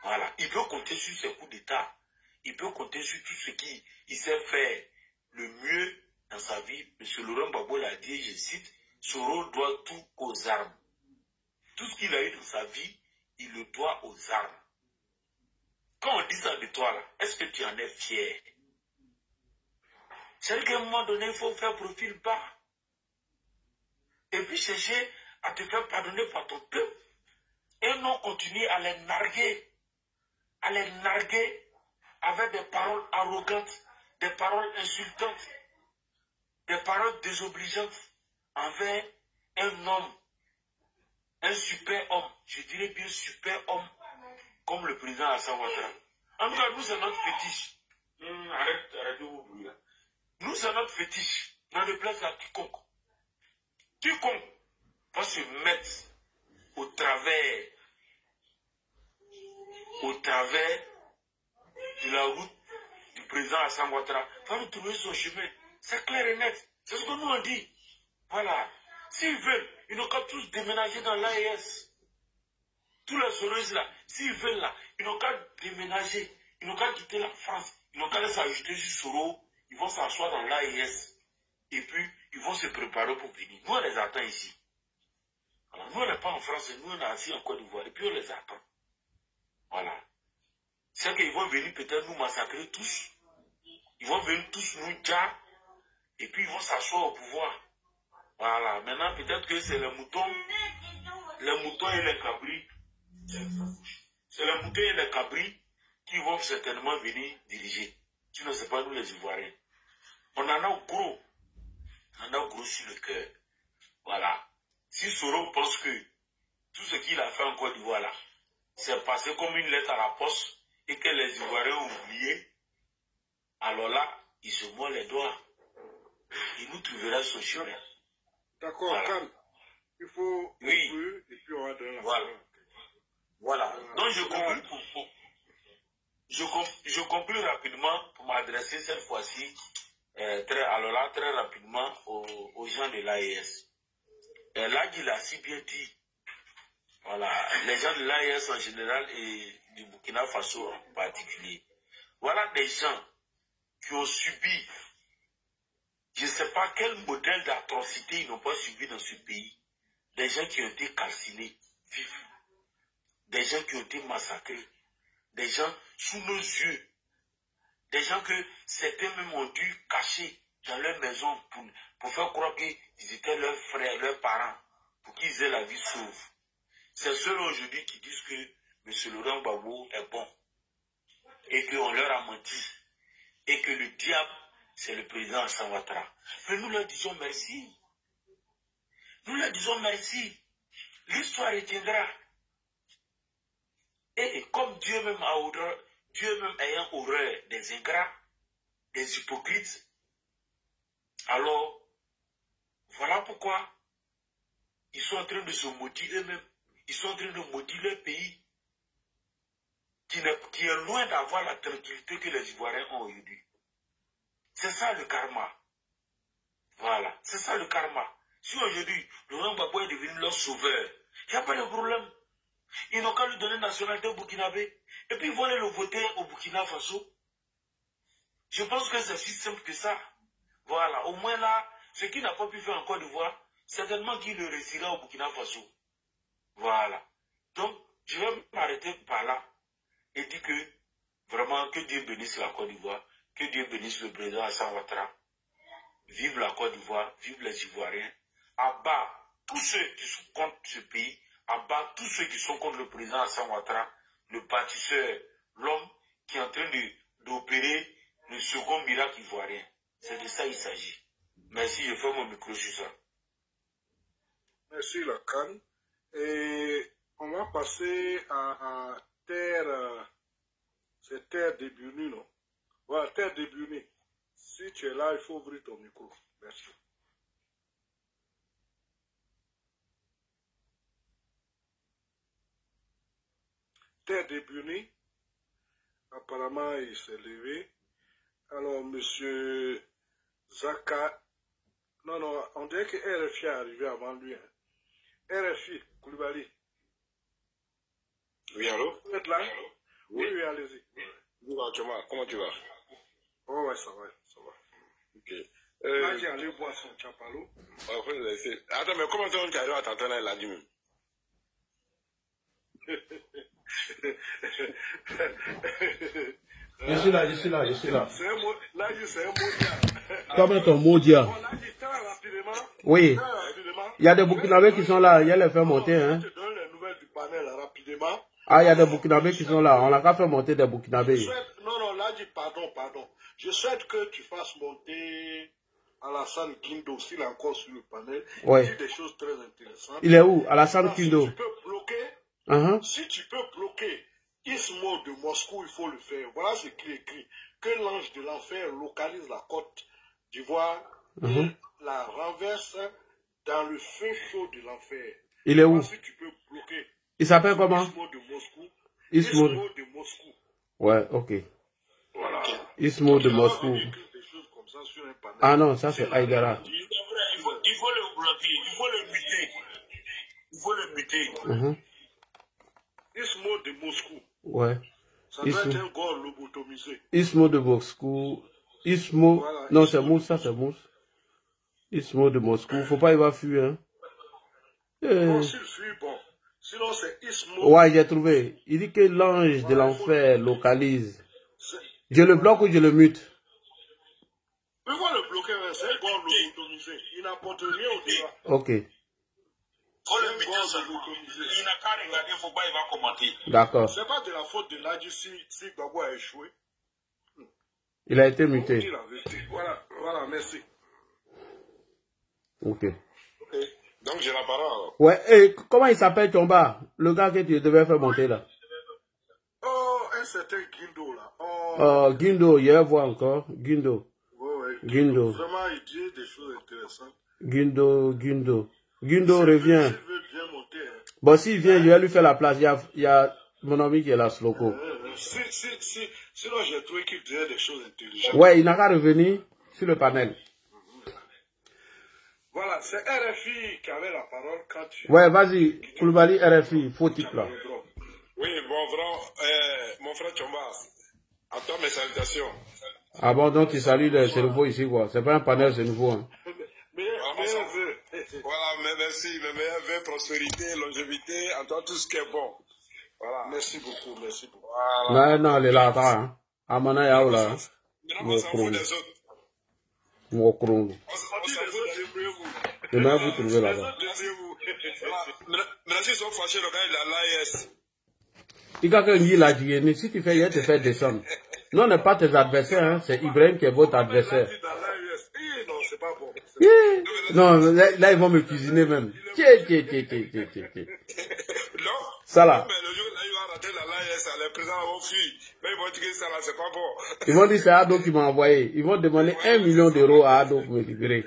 Speaker 8: Voilà. Il peut compter sur ses coups d'État. Il peut compter sur tout ce qu'il sait faire le mieux dans sa vie. M. Laurent Gbagbo l'a dit, je cite, Soro doit tout aux armes. Tout ce qu'il a eu dans sa vie, il le doit aux armes. Quand on dit ça de toi, là, est-ce que tu en es fier? C'est qu'à un moment donné, il faut faire profil bas. Et puis chercher à te faire pardonner par ton peuple. Et non continuer à les narguer. À les narguer avec des paroles arrogantes, des paroles insultantes, des paroles désobligeantes envers un homme, un super homme, je dirais bien super homme, comme le président Alassane Ouattara. En tout cas, nous, c'est notre fétiche. Arrête de vous brûler. Nous, c'est notre fétiche. Dans le place à quiconque. Quiconque va se mettre au travers de la route du président Alassane Ouattara, va nous trouver son chemin. C'est clair et net. C'est ce que nous on dit. Voilà. S'ils veulent, ils n'ont qu'à tous déménager dans l'AES. Tous les soros là, s'ils veulent là, ils n'ont qu'à déménager. Ils n'ont qu'à quitter la France. Ils n'ont qu'à s'ajouter sur Soro. Ils vont s'asseoir dans l'AES. Et puis, ils vont se préparer pour venir. Nous, on les attend ici. Alors, nous, on n'est pas en France. Nous, on est assis en Côte d'Ivoire. Et puis, on les attend. Voilà. C'est qu'ils vont venir peut-être nous massacrer tous. Ils vont venir tous nous dire. Et puis, ils vont s'asseoir au pouvoir. Voilà. Maintenant, peut-être que c'est les moutons et les cabris. C'est les moutons et les cabris qui vont certainement venir diriger. Tu ne sais pas, nous les Ivoiriens. On en a gros. On en a gros sur le cœur. Voilà. Si Soro pense que tout ce qu'il a fait en Côte d'Ivoire là, c'est passé comme une lettre à la poste et que les Ivoiriens ont oublié, alors là, il se mord les doigts. Il nous trouvera son chemin.
Speaker 7: D'accord,
Speaker 8: voilà.
Speaker 7: calme. Il faut conclure et puis on va donner la parole.
Speaker 8: Voilà. Donc je conclue rapidement pour m'adresser cette fois-ci, très rapidement aux gens de l'AES. Là, il a si bien dit, voilà, les gens de l'AES en général et du Burkina Faso en particulier. Voilà des gens qui ont subi, je ne sais pas quel modèle d'atrocité ils n'ont pas subi dans ce pays. Des gens qui ont été calcinés, vifs. Des gens qui ont été massacrés. Des gens sous nos yeux. Des gens que certains même ont dû cacher dans leur maison pour faire croire qu'ils étaient leurs frères, leurs parents, pour qu'ils aient la vie sauve. C'est ceux-là aujourd'hui qui disent que M. Laurent Gbagbo est bon et qu'on leur a menti et que le diable, c'est le président Alassane Ouattara. Mais nous leur disons merci. Nous leur disons merci. L'histoire retiendra. Et comme Dieu même ayant horreur des ingrats, des hypocrites, alors voilà pourquoi ils sont en train de se maudire eux-mêmes. Ils sont en train de maudire leur pays qui est loin d'avoir la tranquillité que les Ivoiriens ont aujourd'hui. C'est ça le karma. Voilà, c'est ça le karma. Si aujourd'hui, Laurent Gbagbo est devenu leur sauveur, il n'y a pas de problème. Ils n'ont qu'à lui donner nationalité burkinabé. Et puis ils vont aller le voter au Burkina Faso. Je pense que c'est si simple que ça. Voilà, au moins là, ce qu'il n'a pas pu faire en Côte d'Ivoire, certainement qu'il le réussira au Burkina Faso. Voilà. Donc, je vais m'arrêter par là et dire que, vraiment, que Dieu bénisse la Côte d'Ivoire, que Dieu bénisse le président Alassane Ouattara. Vive la Côte d'Ivoire, vive les Ivoiriens. Abat tous ceux qui sont contre ce pays, abat tous ceux qui sont contre le président Alassane Ouattara, le bâtisseur, l'homme qui est en train d'opérer le second miracle ivoirien. C'est de ça qu'il s'agit. Merci, je fais mon micro sur ça.
Speaker 7: Merci Lacan. Et on va passer à terre, c'est terre de Buni, non? Voilà, terre de Buni. Si tu es là, il faut ouvrir ton micro. Merci. Terre de Buni, apparemment il s'est levé. Alors, monsieur Zaka, non, on dirait que RFI est arrivé avant lui. Hein. RFI, Koulibaly.
Speaker 9: Oui, allô?
Speaker 7: Vous êtes là? Oui, allez-y.
Speaker 9: Bonjour, comment tu vas?
Speaker 7: Oh, ouais, ça va.
Speaker 9: Ok.
Speaker 7: Là, j'ai allé boire son chapalo.
Speaker 9: Attends, mais comment tu arrives à t'entendre là, du même?
Speaker 1: Je suis là.
Speaker 7: C'est un mot, là, c'est un mot.
Speaker 1: Comment ton mot dia? Oui. Il y a des Burkinabés qui sont là, il y a les faire monter. Hein.
Speaker 7: Je te donne les nouvelles du panel rapidement.
Speaker 1: Ah, il y a des Burkinabés qui sont là, on n'a qu'à faire monter des Burkinabés.
Speaker 7: Non, là, dis pardon. Je souhaite que tu fasses monter Alassane Guindo, s'il est encore sur le panel.
Speaker 1: Ouais.
Speaker 7: Il dit des choses très intéressantes.
Speaker 1: Il est où? Alassane Guindo.
Speaker 7: Si tu peux bloquer, si tu peux bloquer Ismo de Moscou, il faut le faire. Voilà ce qu'il écrit. Que l'ange de l'enfer localise la Côte d'Ivoire et la renverse dans le feu chaud de l'enfer.
Speaker 1: Il est où?
Speaker 7: Si tu peux bloquer.
Speaker 1: Il s'appelle comment?
Speaker 7: Ismo de Moscou.
Speaker 1: Ismo
Speaker 7: de Moscou.
Speaker 1: Ouais, ok.
Speaker 7: Voilà.
Speaker 1: Ismo de Moscou. Ah non, ça c'est Aïdara.
Speaker 8: Il faut le bloquer, il faut le muter. Il faut le muter.
Speaker 7: Ismo de Moscou.
Speaker 1: Ouais.
Speaker 7: Ça doit être un corps lobotomisé.
Speaker 1: Ismo de Moscou. Ismo. Voilà, non, c'est Mousse, ça c'est Mousse. Ismo de Moscou. Faut pas y avoir fuir, hein.
Speaker 7: Bon, s'il fuit, bon. Sinon, c'est Ismo.
Speaker 1: Ouais, j'ai trouvé. Il dit que l'ange de l'enfer localise. Je le bloque ou je le mute?
Speaker 7: Il faut le bloquer, c'est un corps lobotomisé. Il n'apporte rien au débat.
Speaker 1: Ok.
Speaker 8: Faut le muter, il n'a qu'à regarder, faut pas, il va commenter.
Speaker 1: D'accord.
Speaker 7: C'est pas de la faute de Nadji si Gbagbo a échoué.
Speaker 1: Il a été muté.
Speaker 7: Voilà, merci.
Speaker 1: Ok.
Speaker 9: Donc j'ai la parole.
Speaker 1: Ouais, et comment il s'appelle Tomba? Le gars que tu devais faire monter là.
Speaker 7: Oh, un certain Guindo là.
Speaker 1: Oh, Guindo, il y a un voix encore. Guindo.
Speaker 7: Ouais,
Speaker 1: Guindo.
Speaker 7: Vraiment, il dit des choses intéressantes.
Speaker 1: Guindo revient. Bon, s'il vient, je vais lui faire la place. Il y a mon ami qui est là, Sloko.
Speaker 7: Sinon, j'ai trouvé qu'il disait des choses intelligentes.
Speaker 1: Ouais, il n'a qu'à revenir sur le panel.
Speaker 7: Voilà, c'est RFI qui avait la parole quand tu...
Speaker 1: Ouais, vas-y, Koulibaly, RFI, faux type là.
Speaker 9: Oui, bon, mon frère Chomba, à toi mes salutations.
Speaker 1: Ah bon, donc tu salues c'est nouveau ici, quoi. C'est pas un panel, c'est nouveau. Hein.
Speaker 9: Voilà, mais merci, mes meilleurs vœux, prospérité, longévité, en toi tout ce qui est bon. Voilà.
Speaker 7: Merci beaucoup.
Speaker 1: Voilà. Non, il est là, attends. Hein. Amana Yaoula.
Speaker 9: Maintenant, on s'en fout des autres.
Speaker 1: Mon cron. Demain, vous trouvez là-bas.
Speaker 9: Maintenant, ils sont fâchés, le gars, il a l'AIS.
Speaker 1: Il a dit, si tu fais, il te fait descendre. Non, on n'est pas tes adversaires, hein. C'est Ibrahim qui est votre adversaire.
Speaker 7: Non, c'est pas bon.
Speaker 1: Non, là, ils vont me cuisiner même. Ça là.
Speaker 9: Mais le jour où il va rater la l'AIS, les présidents vont fuir. Mais ils vont dire que ça là, c'est pas bon.
Speaker 1: Ils vont dire c'est Ado qui m'a envoyé. Ils vont demander 1 million d'euros à Ado pour me libérer.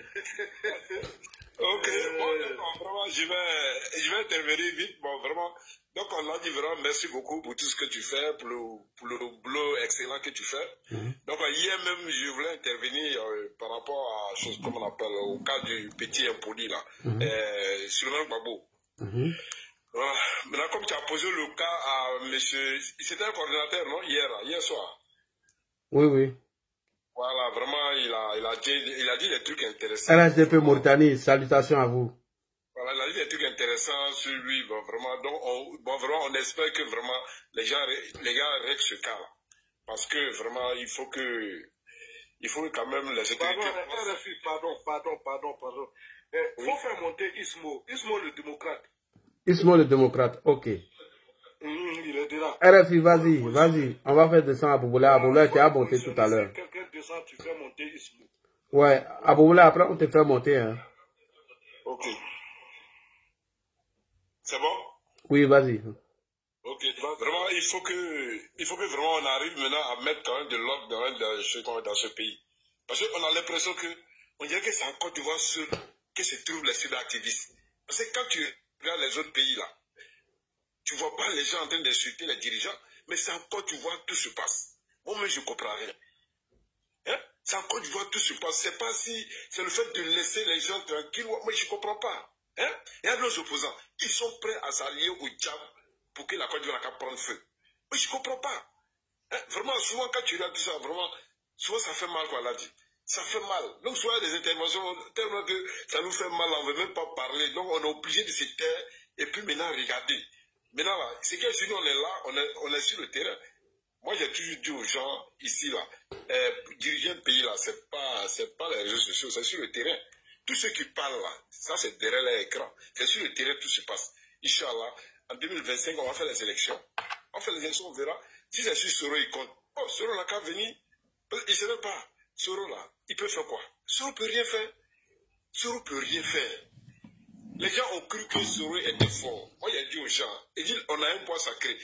Speaker 9: Ok, bon, vraiment, je vais intervenir vite. Bon, vraiment. Donc, on l'a dit vraiment, merci beaucoup pour tout ce que tu fais, pour le boulot excellent que tu fais. Donc, hier même, je voulais intervenir par rapport à chose comme on appelle, au cas du petit impoli, là, sur le Gbagbo. Voilà. Maintenant, comme tu as posé le cas à monsieur, c'était un coordinateur, non, hier soir.
Speaker 1: Oui, oui.
Speaker 9: Voilà, vraiment, il a dit des trucs intéressants.
Speaker 1: RSDP Mauritanie, salutations à vous.
Speaker 9: Voilà, il a dit des trucs intéressants sur lui, bon, vraiment. Donc, vraiment, on espère que vraiment les gars règlent ce cas-là. Parce que vraiment, il faut quand même les autorités.
Speaker 7: Pardon. Faut faire monter Ismo le démocrate.
Speaker 1: Ismo le démocrate, ok.
Speaker 7: Il est déjà.
Speaker 1: RFI, vas-y. On va faire descendre à Boboula. Aboula qui a monté tout à l'heure.
Speaker 7: Quelqu'un descend, tu fais monter Ismo.
Speaker 1: Ouais, à Boboula, après on te fait monter. Hein.
Speaker 9: Ok. C'est bon?
Speaker 1: Oui, vas-y.
Speaker 9: Ok, vraiment, il faut que vraiment on arrive maintenant à mettre quand même de l'ordre dans ce pays. Parce qu'on a l'impression on dirait que c'est en Côte d'Ivoire seul que se trouvent les cyberactivistes. Parce que quand tu regardes les autres pays là, tu vois pas les gens en train d'insulter les dirigeants, mais c'est en Côte d'Ivoire tout se passe. Moi-même, je ne comprends rien. Hein? C'est en Côte d'Ivoire tout se passe. C'est pas si c'est le fait de laisser les gens tranquilles. Moi, je ne comprends pas. Hein? Il y a nos opposants. Ils sont prêts à s'allier au diable pour que la Côte d'Ivoire puisse prendre feu. Mais je ne comprends pas. Hein? Vraiment, souvent, quand tu regardes ça, vraiment, souvent, ça fait mal, quoi, l'a dit. Ça fait mal. Donc, souvent, des interventions, tellement que ça nous fait mal, on ne veut même pas parler. Donc, on est obligé de se taire et puis maintenant, regarder. Maintenant, là, c'est que si nous, on est là, on est sur le terrain. Moi, j'ai toujours dit aux gens, ici, là, diriger un pays, là, c'est pas les réseaux sociaux, c'est sur le terrain. Tous ceux qui parlent, là, ça, c'est derrière l'écran. C'est sur le terrain, tout se passe. Inch'Allah, en 2025, on va faire les élections. On fait les élections, on verra. Si c'est sur Soro, il compte. Oh, Soro n'a qu'à venir. Il ne sait même pas. Soro, là, il peut faire quoi? Soro peut rien faire. Soro peut rien faire. Les gens ont cru que Soro était fort. Moi, il a dit aux gens, il dit, on a un bois sacré.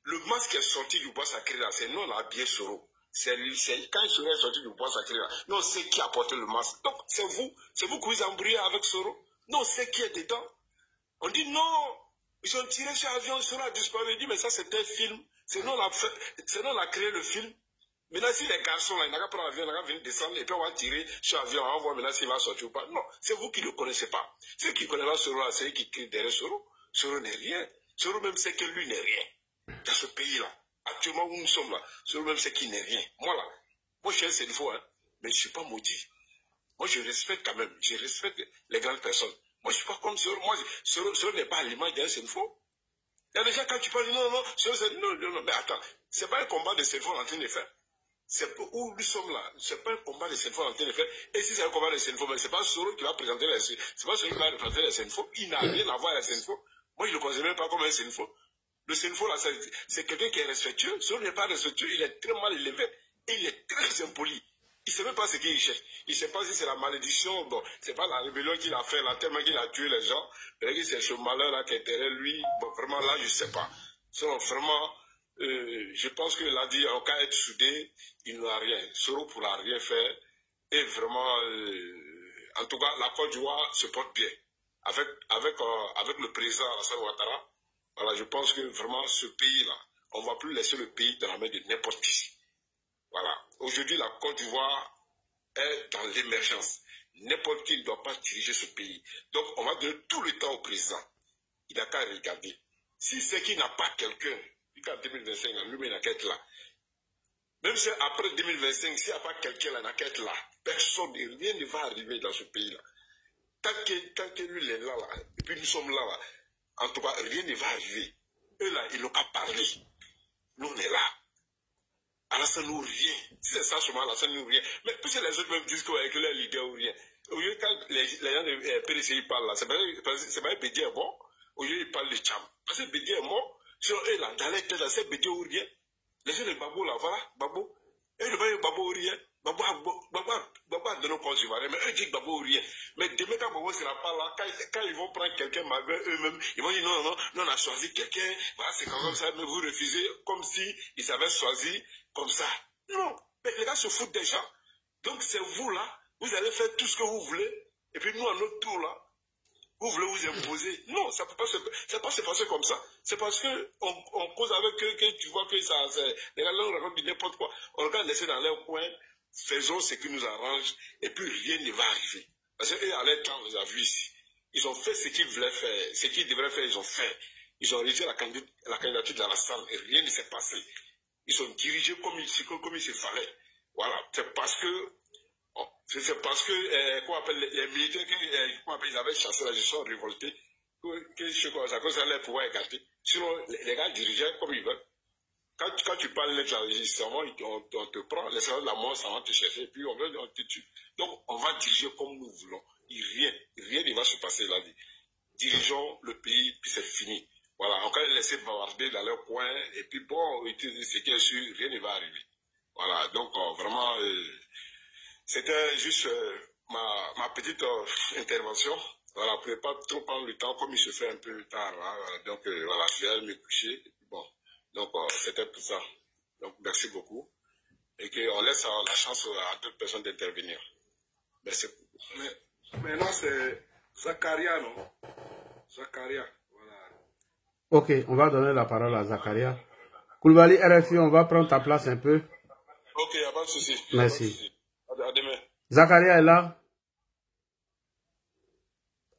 Speaker 9: Le masque est sorti du bois sacré, là, c'est nous, on a habillé Soro. Quand Soro est sorti du bois sacré, là, nous, on sait qui a porté le masque. Donc, c'est vous que vous embrouillez avec Soro. Nous, on sait qui est dedans. On dit non, ils ont tiré sur l'avion, Soro a disparu. Il dit, mais ça, c'est un film. C'est nous, on a créé le film. Maintenant, si les garçons, là, ils n'ont qu'à prendre l'avion, ils n'ont qu'à venir descendre, et puis on va tirer sur l'avion, on va voir maintenant s'il va sortir ou pas. Non, c'est vous qui ne le connaissez pas. Ceux qui connaissent pas Soro, là, c'est eux qui crient derrière Soro. Soro n'est rien. Soro même sait que lui n'est rien. Dans ce pays-là, actuellement où nous sommes là, Soro même sait qu'il n'est rien. Moi, là, moi, je suis un Sénifo, hein, mais je ne suis pas maudit. Moi, je respecte quand même, je respecte les grandes personnes. Moi, je ne suis pas comme Soro. Moi, Soro n'est pas à l'image d'un Sénifo. Il y a des gens, quand tu parles, non, Soro, non, mais attends, ce n'est pas un combat de Sénifo en train de faire. C'est où nous sommes là. Ce n'est pas un combat de Sénifo en train de faire. Et si c'est un combat de Sénifo, mais ce n'est pas Soro qui va présenter les Sénifo. Ce n'est pas Soro qui va représenter les Sénifo. Il n'a rien à voir avec les Sénifo. Moi, je ne le considère même pas comme un Sénifo. Le Sénifo, là, c'est quelqu'un qui est respectueux. Soro n'est pas respectueux. Il est très mal élevé. Et il est très impoli. Il ne sait même pas ce qu'il cherche. Il ne sait pas si c'est la malédiction. Bon, ce n'est pas la rébellion qu'il a fait là, tellement qu'il a tué les gens. C'est ce malheur-là qui est derrière lui. Bon, vraiment, là, je ne sais pas. Sinon, vraiment, je pense qu'il a dit, en cas d'être soudé, il n'aura rien. Soro ne pourra rien faire. Et vraiment, en tout cas, la Côte d'Ivoire se porte bien. Avec le président Alassane Ouattara, voilà, je pense que vraiment, ce pays-là, on ne va plus laisser le pays dans la main de n'importe qui. Voilà. Aujourd'hui, la Côte d'Ivoire est dans l'émergence. N'importe qui ne doit pas diriger ce pays. Donc, on va donner tout le temps au président. Il n'a qu'à regarder. Si c'est qu'il n'a pas quelqu'un, en 2025, lui, il n'a qu'à être là. Même si après 2025, s'il n'y a pas quelqu'un, il n'a qu'à être là. Personne, rien ne va arriver dans ce pays-là. Tant que lui, il est là, et puis nous sommes là, en tout cas, rien ne va arriver. Eux, là, ils n'ont qu'à parler. Nous, on est là. Alassane ou rien. Si c'est ça seulement, Alassane ou rien. Mais puisque les autres même disent que les leaders ou rien. Au lieu quand les gens de PDCI parlent là, c'est pas Bédier est bon. Au lieu ils parlent de Tcham. Parce que Bédier est mort. Sur eux là, dans les têtes là, c'est Bédier ou rien. Les gens de Babo là, voilà, Babo. Et le bail Babo ou rien. Babo a donné au cause ivoirien, mais eux disent Babo ou rien. Mais demain quand Babo sera pas là, quand ils vont prendre quelqu'un malgré eux-mêmes, ils vont dire non, on a choisi quelqu'un, voilà, c'est comme ça, mais vous refusez comme si ils avaient choisi comme ça. Non, mais les gars se foutent des gens. Donc c'est vous là, vous allez faire tout ce que vous voulez, et puis nous à notre tour là, vous voulez vous imposer. Non, ça peut pas se passer comme ça. C'est parce que on cause avec eux que tu vois que ça, les gars là on raconte n'importe quoi. On regarde laisser dans leur coin, faisons ce qui nous arrange, et puis rien ne va arriver. Parce qu'eux à leur temps, on les a vus ici. Ils ont fait ce qu'ils voulaient faire, ce qu'ils devraient faire, ils ont fait. Ils ont réalisé la candidature de Alassane et rien ne s'est passé. Ils ont dirigé comme il se fallait. Voilà, c'est parce que qu'on appelle les militaires ils avaient chassé la gestion révoltée, que ça cause allait pouvoir écarter. Sinon, les gars dirigeaient comme ils veulent. Quand tu parles de l'enregistrement, on te prend, les salles de la mort, ça va te chercher, puis on te tue. Donc, on va diriger comme nous voulons. Rien ne va se passer là. Dirigeons le pays, puis c'est fini. Voilà, on va les laisser bavarder dans leur coin, et puis bon, ce qui est sûr, rien ne va arriver. Voilà, donc vraiment, c'était juste ma petite intervention. Voilà, pour ne pas trop prendre le temps, comme il se fait un peu tard. Hein, donc voilà, je vais me coucher. Bon, donc c'était tout ça. Donc merci beaucoup. Et qu'on laisse la chance à d'autres personnes d'intervenir. Merci.
Speaker 7: Maintenant c'est Zakaria, non? Zakaria, voilà.
Speaker 1: Ok, on va donner la parole à Zakaria. Koulibaly, RFI, on va prendre ta place un peu.
Speaker 9: Ok, il n'y a pas de souci.
Speaker 1: Merci.
Speaker 9: À demain.
Speaker 1: Zakaria est là?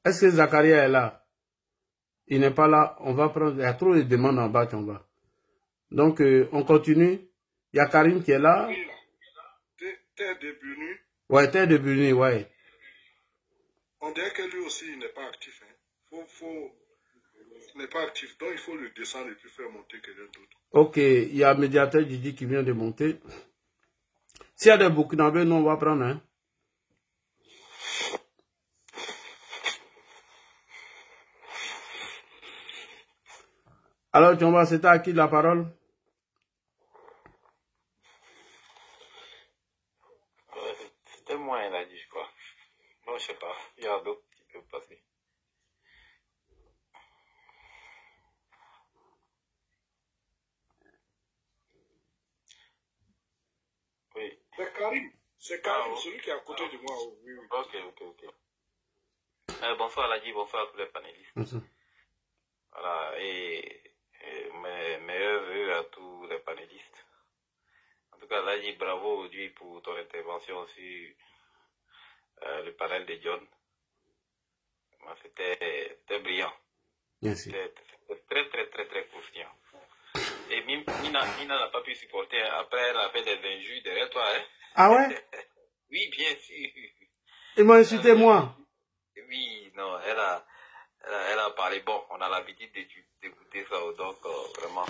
Speaker 1: Est-ce que Zakaria est là? Il n'est pas là. On va prendre. Il y a trop de demandes en bas. Donc, on continue. Il y a Karim qui est là.
Speaker 7: Terre de Buni.
Speaker 1: Ouais, Terre de Buni, ouais.
Speaker 7: On dirait que lui aussi, il n'est pas actif. Hein. Il n'est pas actif. Donc, il faut le descendre et puis faire monter quelqu'un d'autre.
Speaker 1: Ok, il y a médiateur Didi qui vient de monter. S'il y a des Burkinabés, nous, on va prendre. Hein. Alors, Tchomba, c'était à qui la parole?
Speaker 10: C'était moi, il a dit, je crois. Non, je sais pas. Il y a d'autres qui peuvent passer. Oui.
Speaker 7: C'est Karim, celui qui est à côté de moi. Oui, oui.
Speaker 10: Ok. Bonsoir, Ladji, bonsoir à tous les panélistes.
Speaker 1: Bonsoir.
Speaker 10: Voilà, et mes meilleurs vœux à tous les panélistes. En tout cas, Ladji, bravo aujourd'hui pour ton intervention sur le panel de John. C'était brillant.
Speaker 1: Merci.
Speaker 10: C'était très croustillant. Et Mina n'a pas pu supporter. Après, elle a fait des injures derrière toi. Hein?
Speaker 1: Ah ouais?
Speaker 10: Oui, bien sûr.
Speaker 1: Ils m'ont insulté, moi.
Speaker 10: Oui, non, elle a parlé. Bon, on a l'habitude d'écouter ça. Donc, vraiment.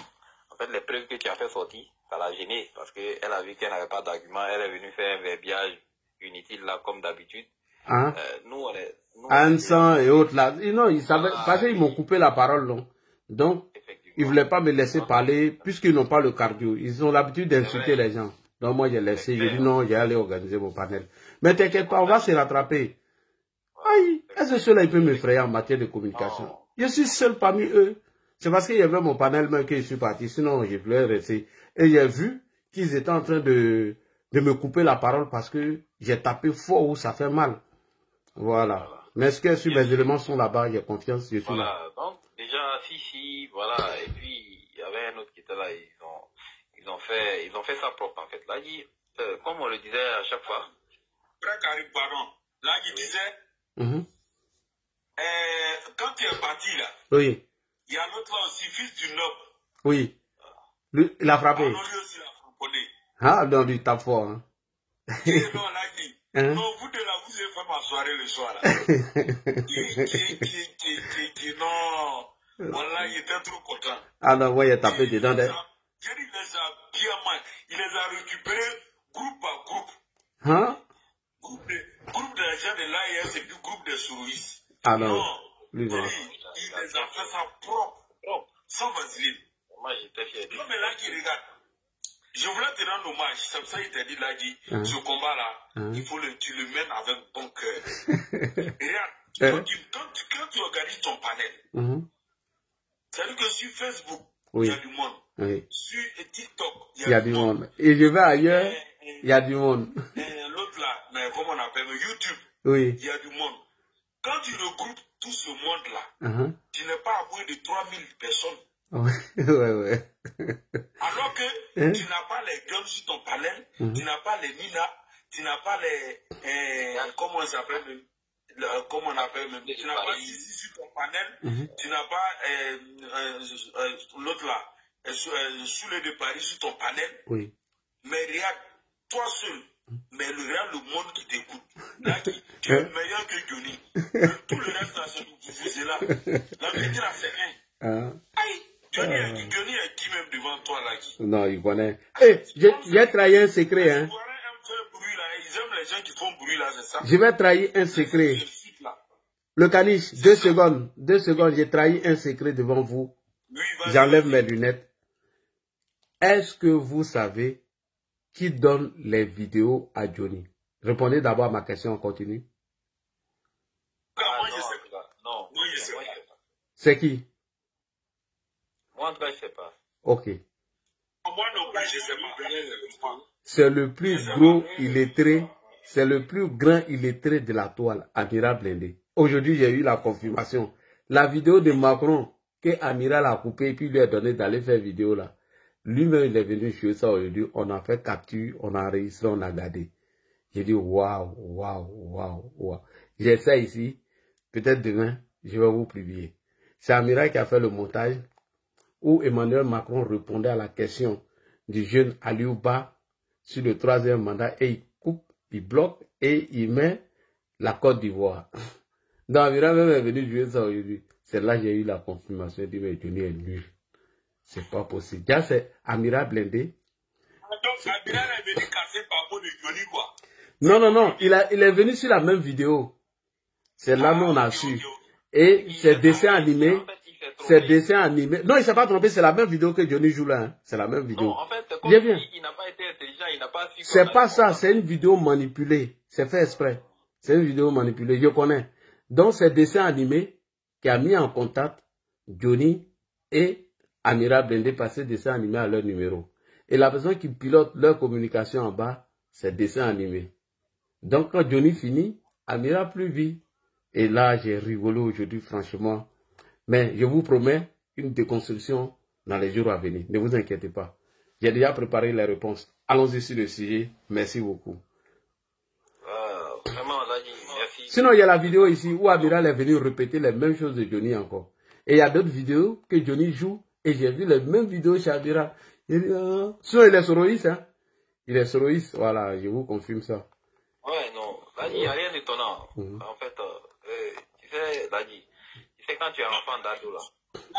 Speaker 10: En fait, les preuves que tu as fait sortir, ça l'a gêné. Parce qu'elle a vu qu'elle n'avait pas d'argument. Elle est venue faire un verbiage inutile, là, comme d'habitude.
Speaker 1: Hein?
Speaker 10: Nous, on est...
Speaker 1: Ansan et autres, là. Non, ils savaient, parce qu'ils m'ont coupé la parole, non. Donc, ils ne voulaient pas me laisser parler, puisqu'ils n'ont pas le cardio. Ils ont l'habitude d'insulter les gens. Donc, moi, j'ai laissé. J'ai dit non, j'ai allé organiser mon panel. Mais t'inquiète pas, on va se rattraper. Aïe, est-ce que cela peut m'effrayer en matière de communication? Je suis seul parmi eux. C'est parce qu'il y avait mon panel même que je suis parti. Sinon, je voulais rester. Et j'ai vu qu'ils étaient en train de me couper la parole parce que j'ai tapé fort où ça fait mal. Voilà. Mais est-ce que sur mes éléments sont là-bas, j'ai confiance, je suis là.
Speaker 10: Donc, déjà, si, voilà. Et puis, il y avait un autre qui était là. Ils ont fait ça propre, en fait. Là, comme on le disait à chaque fois.
Speaker 8: Frère Karim, pardon. Là, il disait, quand tu es parti, là,
Speaker 1: oui.
Speaker 8: Il y a l'autre là aussi, fils du noble.
Speaker 1: Oui. Lui, il a frappé.
Speaker 8: Lui aussi, il a frappé.
Speaker 1: Ah, non, il tape fort. Hein.
Speaker 8: Non, là, il dit, non, vous deux là, vous avez fait ma soirée le soir, là. Non. Voilà, il était trop content.
Speaker 1: Ah non, ouais, il a tapé dedans.
Speaker 8: J'ai dit, les a bien mal. il les a récupérés groupe par groupe.
Speaker 1: Hein?
Speaker 8: Groupe des gens de l'AIS et puis groupe des souris.
Speaker 1: Ah non.
Speaker 8: Il les a fait ça propre, sans vaseline.
Speaker 10: Moi, j'étais fier.
Speaker 8: Non, mais là, qui regarde. Je voulais te rendre hommage. C'est pour ça qu'il t'a dit, là, ce combat-là, il faut tu le mènes avec bon cœur. Regarde, quand tu organises ton panel, c'est-à-dire que sur Facebook, il y a du monde.
Speaker 1: Oui.
Speaker 8: Sur TikTok,
Speaker 1: il y a du monde. Et je vais ailleurs, il y a du monde.
Speaker 8: L'autre là, mais comment on appelle, YouTube,
Speaker 1: il
Speaker 8: y a du monde. Quand tu regroupes tout ce monde-là, tu n'es pas à moins de 3000 personnes.
Speaker 1: Ouais.
Speaker 8: Alors que tu n'as pas les guns sur ton panel, tu n'as pas les minas, tu n'as pas les... comment on s'appelle même, comment on appelle même, tu n'as pas Sisi sur ton panel, tu n'as pas l'autre là, sous les de Paris sur ton panel.
Speaker 1: Oui.
Speaker 8: Mais regarde, toi seul, mais regarde le monde qui t'écoute. Là, tu es meilleur que Johnny. Tout le reste là, c'est là. La vérité là, c'est rien. Aïe! Johnny est qui même devant toi là qui?
Speaker 1: Non, il connaît. J'ai trahi un secret, hein.
Speaker 8: Ils aiment les gens qui font bruit là, c'est ça?
Speaker 1: Je vais trahir un secret. Le caniche, 2 secondes. 2 secondes, j'ai trahi un secret devant vous. J'enlève mes lunettes. Est-ce que vous savez qui donne les vidéos à Johnny? Répondez d'abord à ma question en continu.
Speaker 8: Moi, je sais pas. Non, moi, je sais pas.
Speaker 1: C'est qui?
Speaker 10: Moi, en tout cas, je ne sais pas.
Speaker 1: Ok.
Speaker 8: Moi non plus, je sais pas.
Speaker 1: C'est le plus gros illettré, c'est le plus grand illettré de la toile, Amiral Blindé. Aujourd'hui, j'ai eu la confirmation. La vidéo de Macron que Amiral a coupé et puis lui a donné d'aller faire vidéo là. Lui-même, il est venu jouer ça aujourd'hui. On a fait capture, on a enregistré, on a gardé. J'ai dit waouh. J'ai ça ici. Peut-être demain, je vais vous publier. C'est Amiral qui a fait le montage où Emmanuel Macron répondait à la question du jeune Aliou Ba sur le 3e mandat et il coupe, il bloque et il met la Côte d'Ivoire. Donc Amiral même est venu jouer ça aujourd'hui. C'est là que j'ai eu la confirmation. Il dit mais Johnny est nul. C'est pas possible. Déjà c'est Amiral Blindé.
Speaker 8: Donc Amiral est venu casser par rapport de Johnny quoi?
Speaker 1: Non. Il est venu sur la même vidéo. C'est là où on a su. Et ses dessins animés. C'est dessin animé. Non, il ne s'est pas trompé, c'est la même vidéo que Johnny joue là. Hein. C'est la même vidéo.
Speaker 10: Non, en fait, comme il n'a pas été intelligent, il n'a pas su.
Speaker 1: C'est pas ça, c'est une vidéo manipulée. C'est fait exprès. C'est une vidéo manipulée, je connais. Donc, c'est dessin animé qui a mis en contact Johnny et Amiral Blindé par ces dessins animés à leur numéro. Et la personne qui pilote leur communication en bas, c'est dessin animé. Donc, quand Johnny finit, Amiral plus vit. Et là, j'ai rigolé aujourd'hui, franchement. Mais je vous promets une déconstruction dans les jours à venir. Ne vous inquiétez pas. J'ai déjà préparé les réponses. Allons-y sur le sujet. Merci beaucoup.
Speaker 10: Vraiment, là, merci.
Speaker 1: Sinon, il y a la vidéo ici où Amiral est venu répéter les mêmes choses de Johnny encore. Et il y a d'autres vidéos que Johnny joue. Et j'ai vu les mêmes vidéos chez Amiral. Sinon, il est soroïste. Hein? Il est soroïste. Voilà, je vous confirme ça.
Speaker 10: Ouais, non. Là, il n'y a rien d'étonnant. En fait, tu sais, là, c'est quand tu es enfant d'ado là.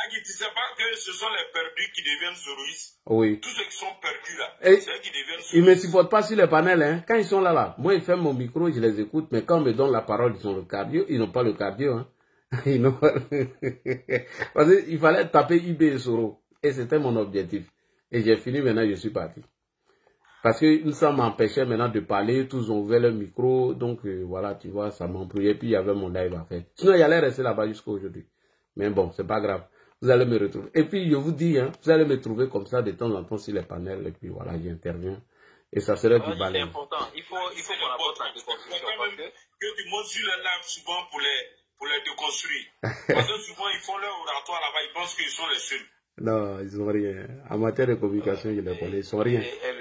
Speaker 8: Tu ne sais pas que ce sont les perdus qui deviennent soroïstes.
Speaker 1: Oui.
Speaker 8: Tous ceux qui sont perdus là,
Speaker 1: c'est
Speaker 8: eux qui deviennent soroïstes.
Speaker 1: Ils ne me supportent pas sur les panels. Hein. Quand ils sont là, moi, ils ferment mon micro, je les écoute. Mais quand on me donne la parole, ils ont le cardio. Ils n'ont pas le cardio. Hein. Ils n'ont pas... Parce qu'il fallait taper IB et Soro. Et c'était mon objectif. Et j'ai fini maintenant, je suis parti. Parce que ça m'empêchait maintenant de parler. Tous ont ouvert le micro. Donc voilà, tu vois, ça m'embrouillait. Puis il y avait mon live à faire. Sinon, il allait rester là-bas jusqu'à aujourd'hui. Mais bon, c'est pas grave. Vous allez me retrouver. Et puis, je vous dis, hein, vous allez me trouver comme ça de temps en temps sur les panels. Et puis voilà, j'interviens. Et ça serait du balai.
Speaker 10: C'est important. Il faut qu'on apporte la déconstruction.
Speaker 8: Que tu montes sur les lives souvent pour les déconstruire. Parce que souvent, ils font leur oratoire là-bas. Ils pensent qu'ils sont les seuls.
Speaker 1: Non, ils n'ont rien. En matière de communication, je les connais. Ils sont rien.
Speaker 10: Et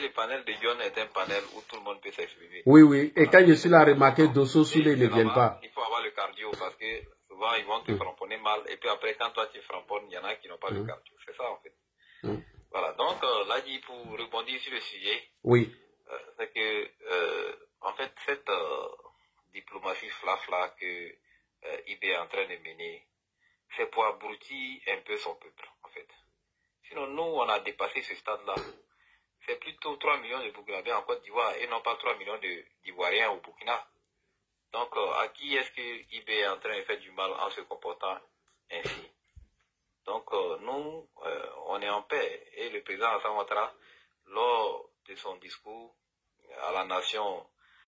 Speaker 10: le panel de John est un panel où tout le monde peut s'exprimer.
Speaker 1: Oui. Et quand je suis là, remarqué, Dosso Soulé ne viennent pas.
Speaker 10: Il faut avoir le cardio parce que souvent, ils vont te framponner mal. Et puis après, quand toi, tu framponnes, il y en a qui n'ont pas le cardio. C'est ça, en fait. Voilà. Donc, là, pour rebondir sur le sujet.
Speaker 1: Oui.
Speaker 10: C'est que, en fait, cette diplomatie flaf-là que IB est en train de mener, c'est pour abrutir un peu son peuple, en fait. Sinon, nous, on a dépassé ce stade-là. c'est plutôt 3 millions de Burkinabés en Côte d'Ivoire et non pas 3 millions d'Ivoiriens au Burkina. Donc, à qui est-ce que IB est en train de faire du mal en se comportant ainsi? Donc, nous, on est en paix. Et le président Alassane Ouattara, lors de son discours à la nation